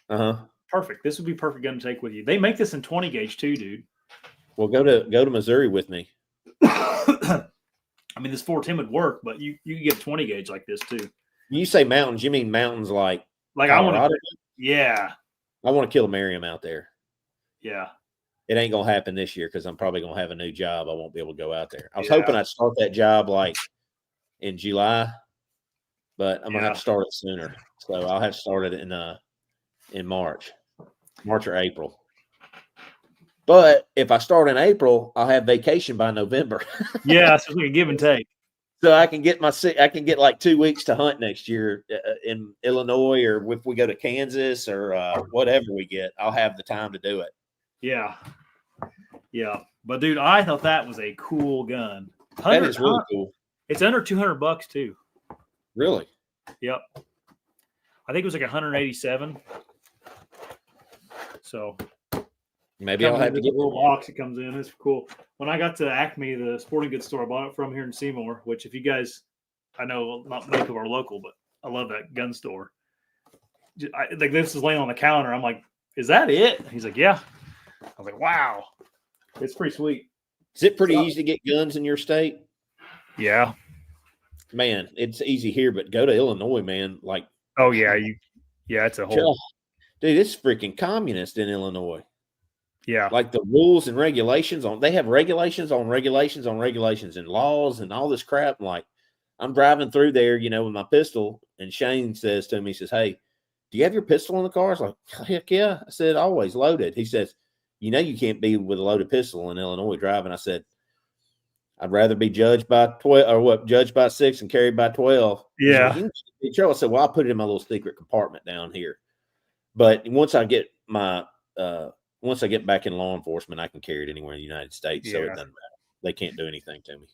B: Uh-huh.
A: Perfect. This would be perfect gun to take with you. They make this in 20 gauge too, dude.
B: Well, go to Missouri with me.
A: I mean, this 410 would work, but you can get 20 gauge like this too.
B: When you say mountains, you mean mountains like
A: Colorado? I want to. Yeah.
B: I want to kill a Merriam out there.
A: Yeah.
B: It ain't gonna happen this year because I'm probably gonna have a new job. I won't be able to go out there. I was hoping I'd start that job like in July, but I'm gonna have to start it sooner. So I'll have to start it in March or April. But if I start in April, I'll have vacation by November.
A: Yeah, so we can give and take.
B: So I can get like 2 weeks to hunt next year in Illinois, or if we go to Kansas or whatever we get, I'll have the time to do it.
A: Yeah. Yeah. But dude, I thought that was a cool gun.
B: That is really cool.
A: It's under $200 too.
B: Really?
A: Yep. I think it was like 187. So
B: maybe I'll have to get
A: a little box. It comes in. It's cool. When I got to Acme, the sporting goods store I bought it from here in Seymour, which if you guys, I know not many people are local, but I love that gun store. Like this is laying on the counter. I'm like, is that it? He's like, yeah. I was like, wow. It's pretty sweet.
B: Is it pretty easy to get guns in your state?
A: Yeah.
B: Man, it's easy here, but go to Illinois, man. Like,
A: Oh yeah. It's a whole.
B: dude, it's freaking communist in Illinois.
A: Yeah.
B: Like the rules and regulations they have regulations on regulations on regulations and laws and all this crap. And like, I'm driving through there, with my pistol, and Shane says to me, he says, "Hey, do you have your pistol in the car?" I was like, "Heck yeah." I said, "Always loaded." He says, "You can't be with a loaded pistol in Illinois driving." I said, "I'd rather be judged by 12 or what? Judged by 6 and carried by 12." He's like,
A: Yeah.
B: "You can be trouble." I said, "Well, I'll put it in my little secret compartment down here." But once I get back in law enforcement, I can carry it anywhere in the United States, so it doesn't matter. They can't do anything to me.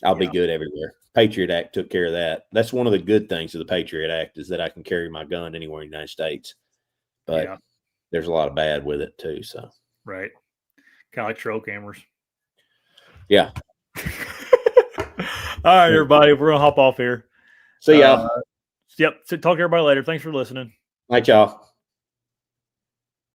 B: I'll be good everywhere. Patriot Act took care of that. That's one of the good things of the Patriot Act is that I can carry my gun anywhere in the United States. But there's a lot of bad with it too. So
A: right, kind of like trail cameras.
B: Yeah.
A: All right, everybody, we're gonna hop off here.
B: See y'all.
A: Yep. So talk to everybody later. Thanks for listening.
B: Night, y'all.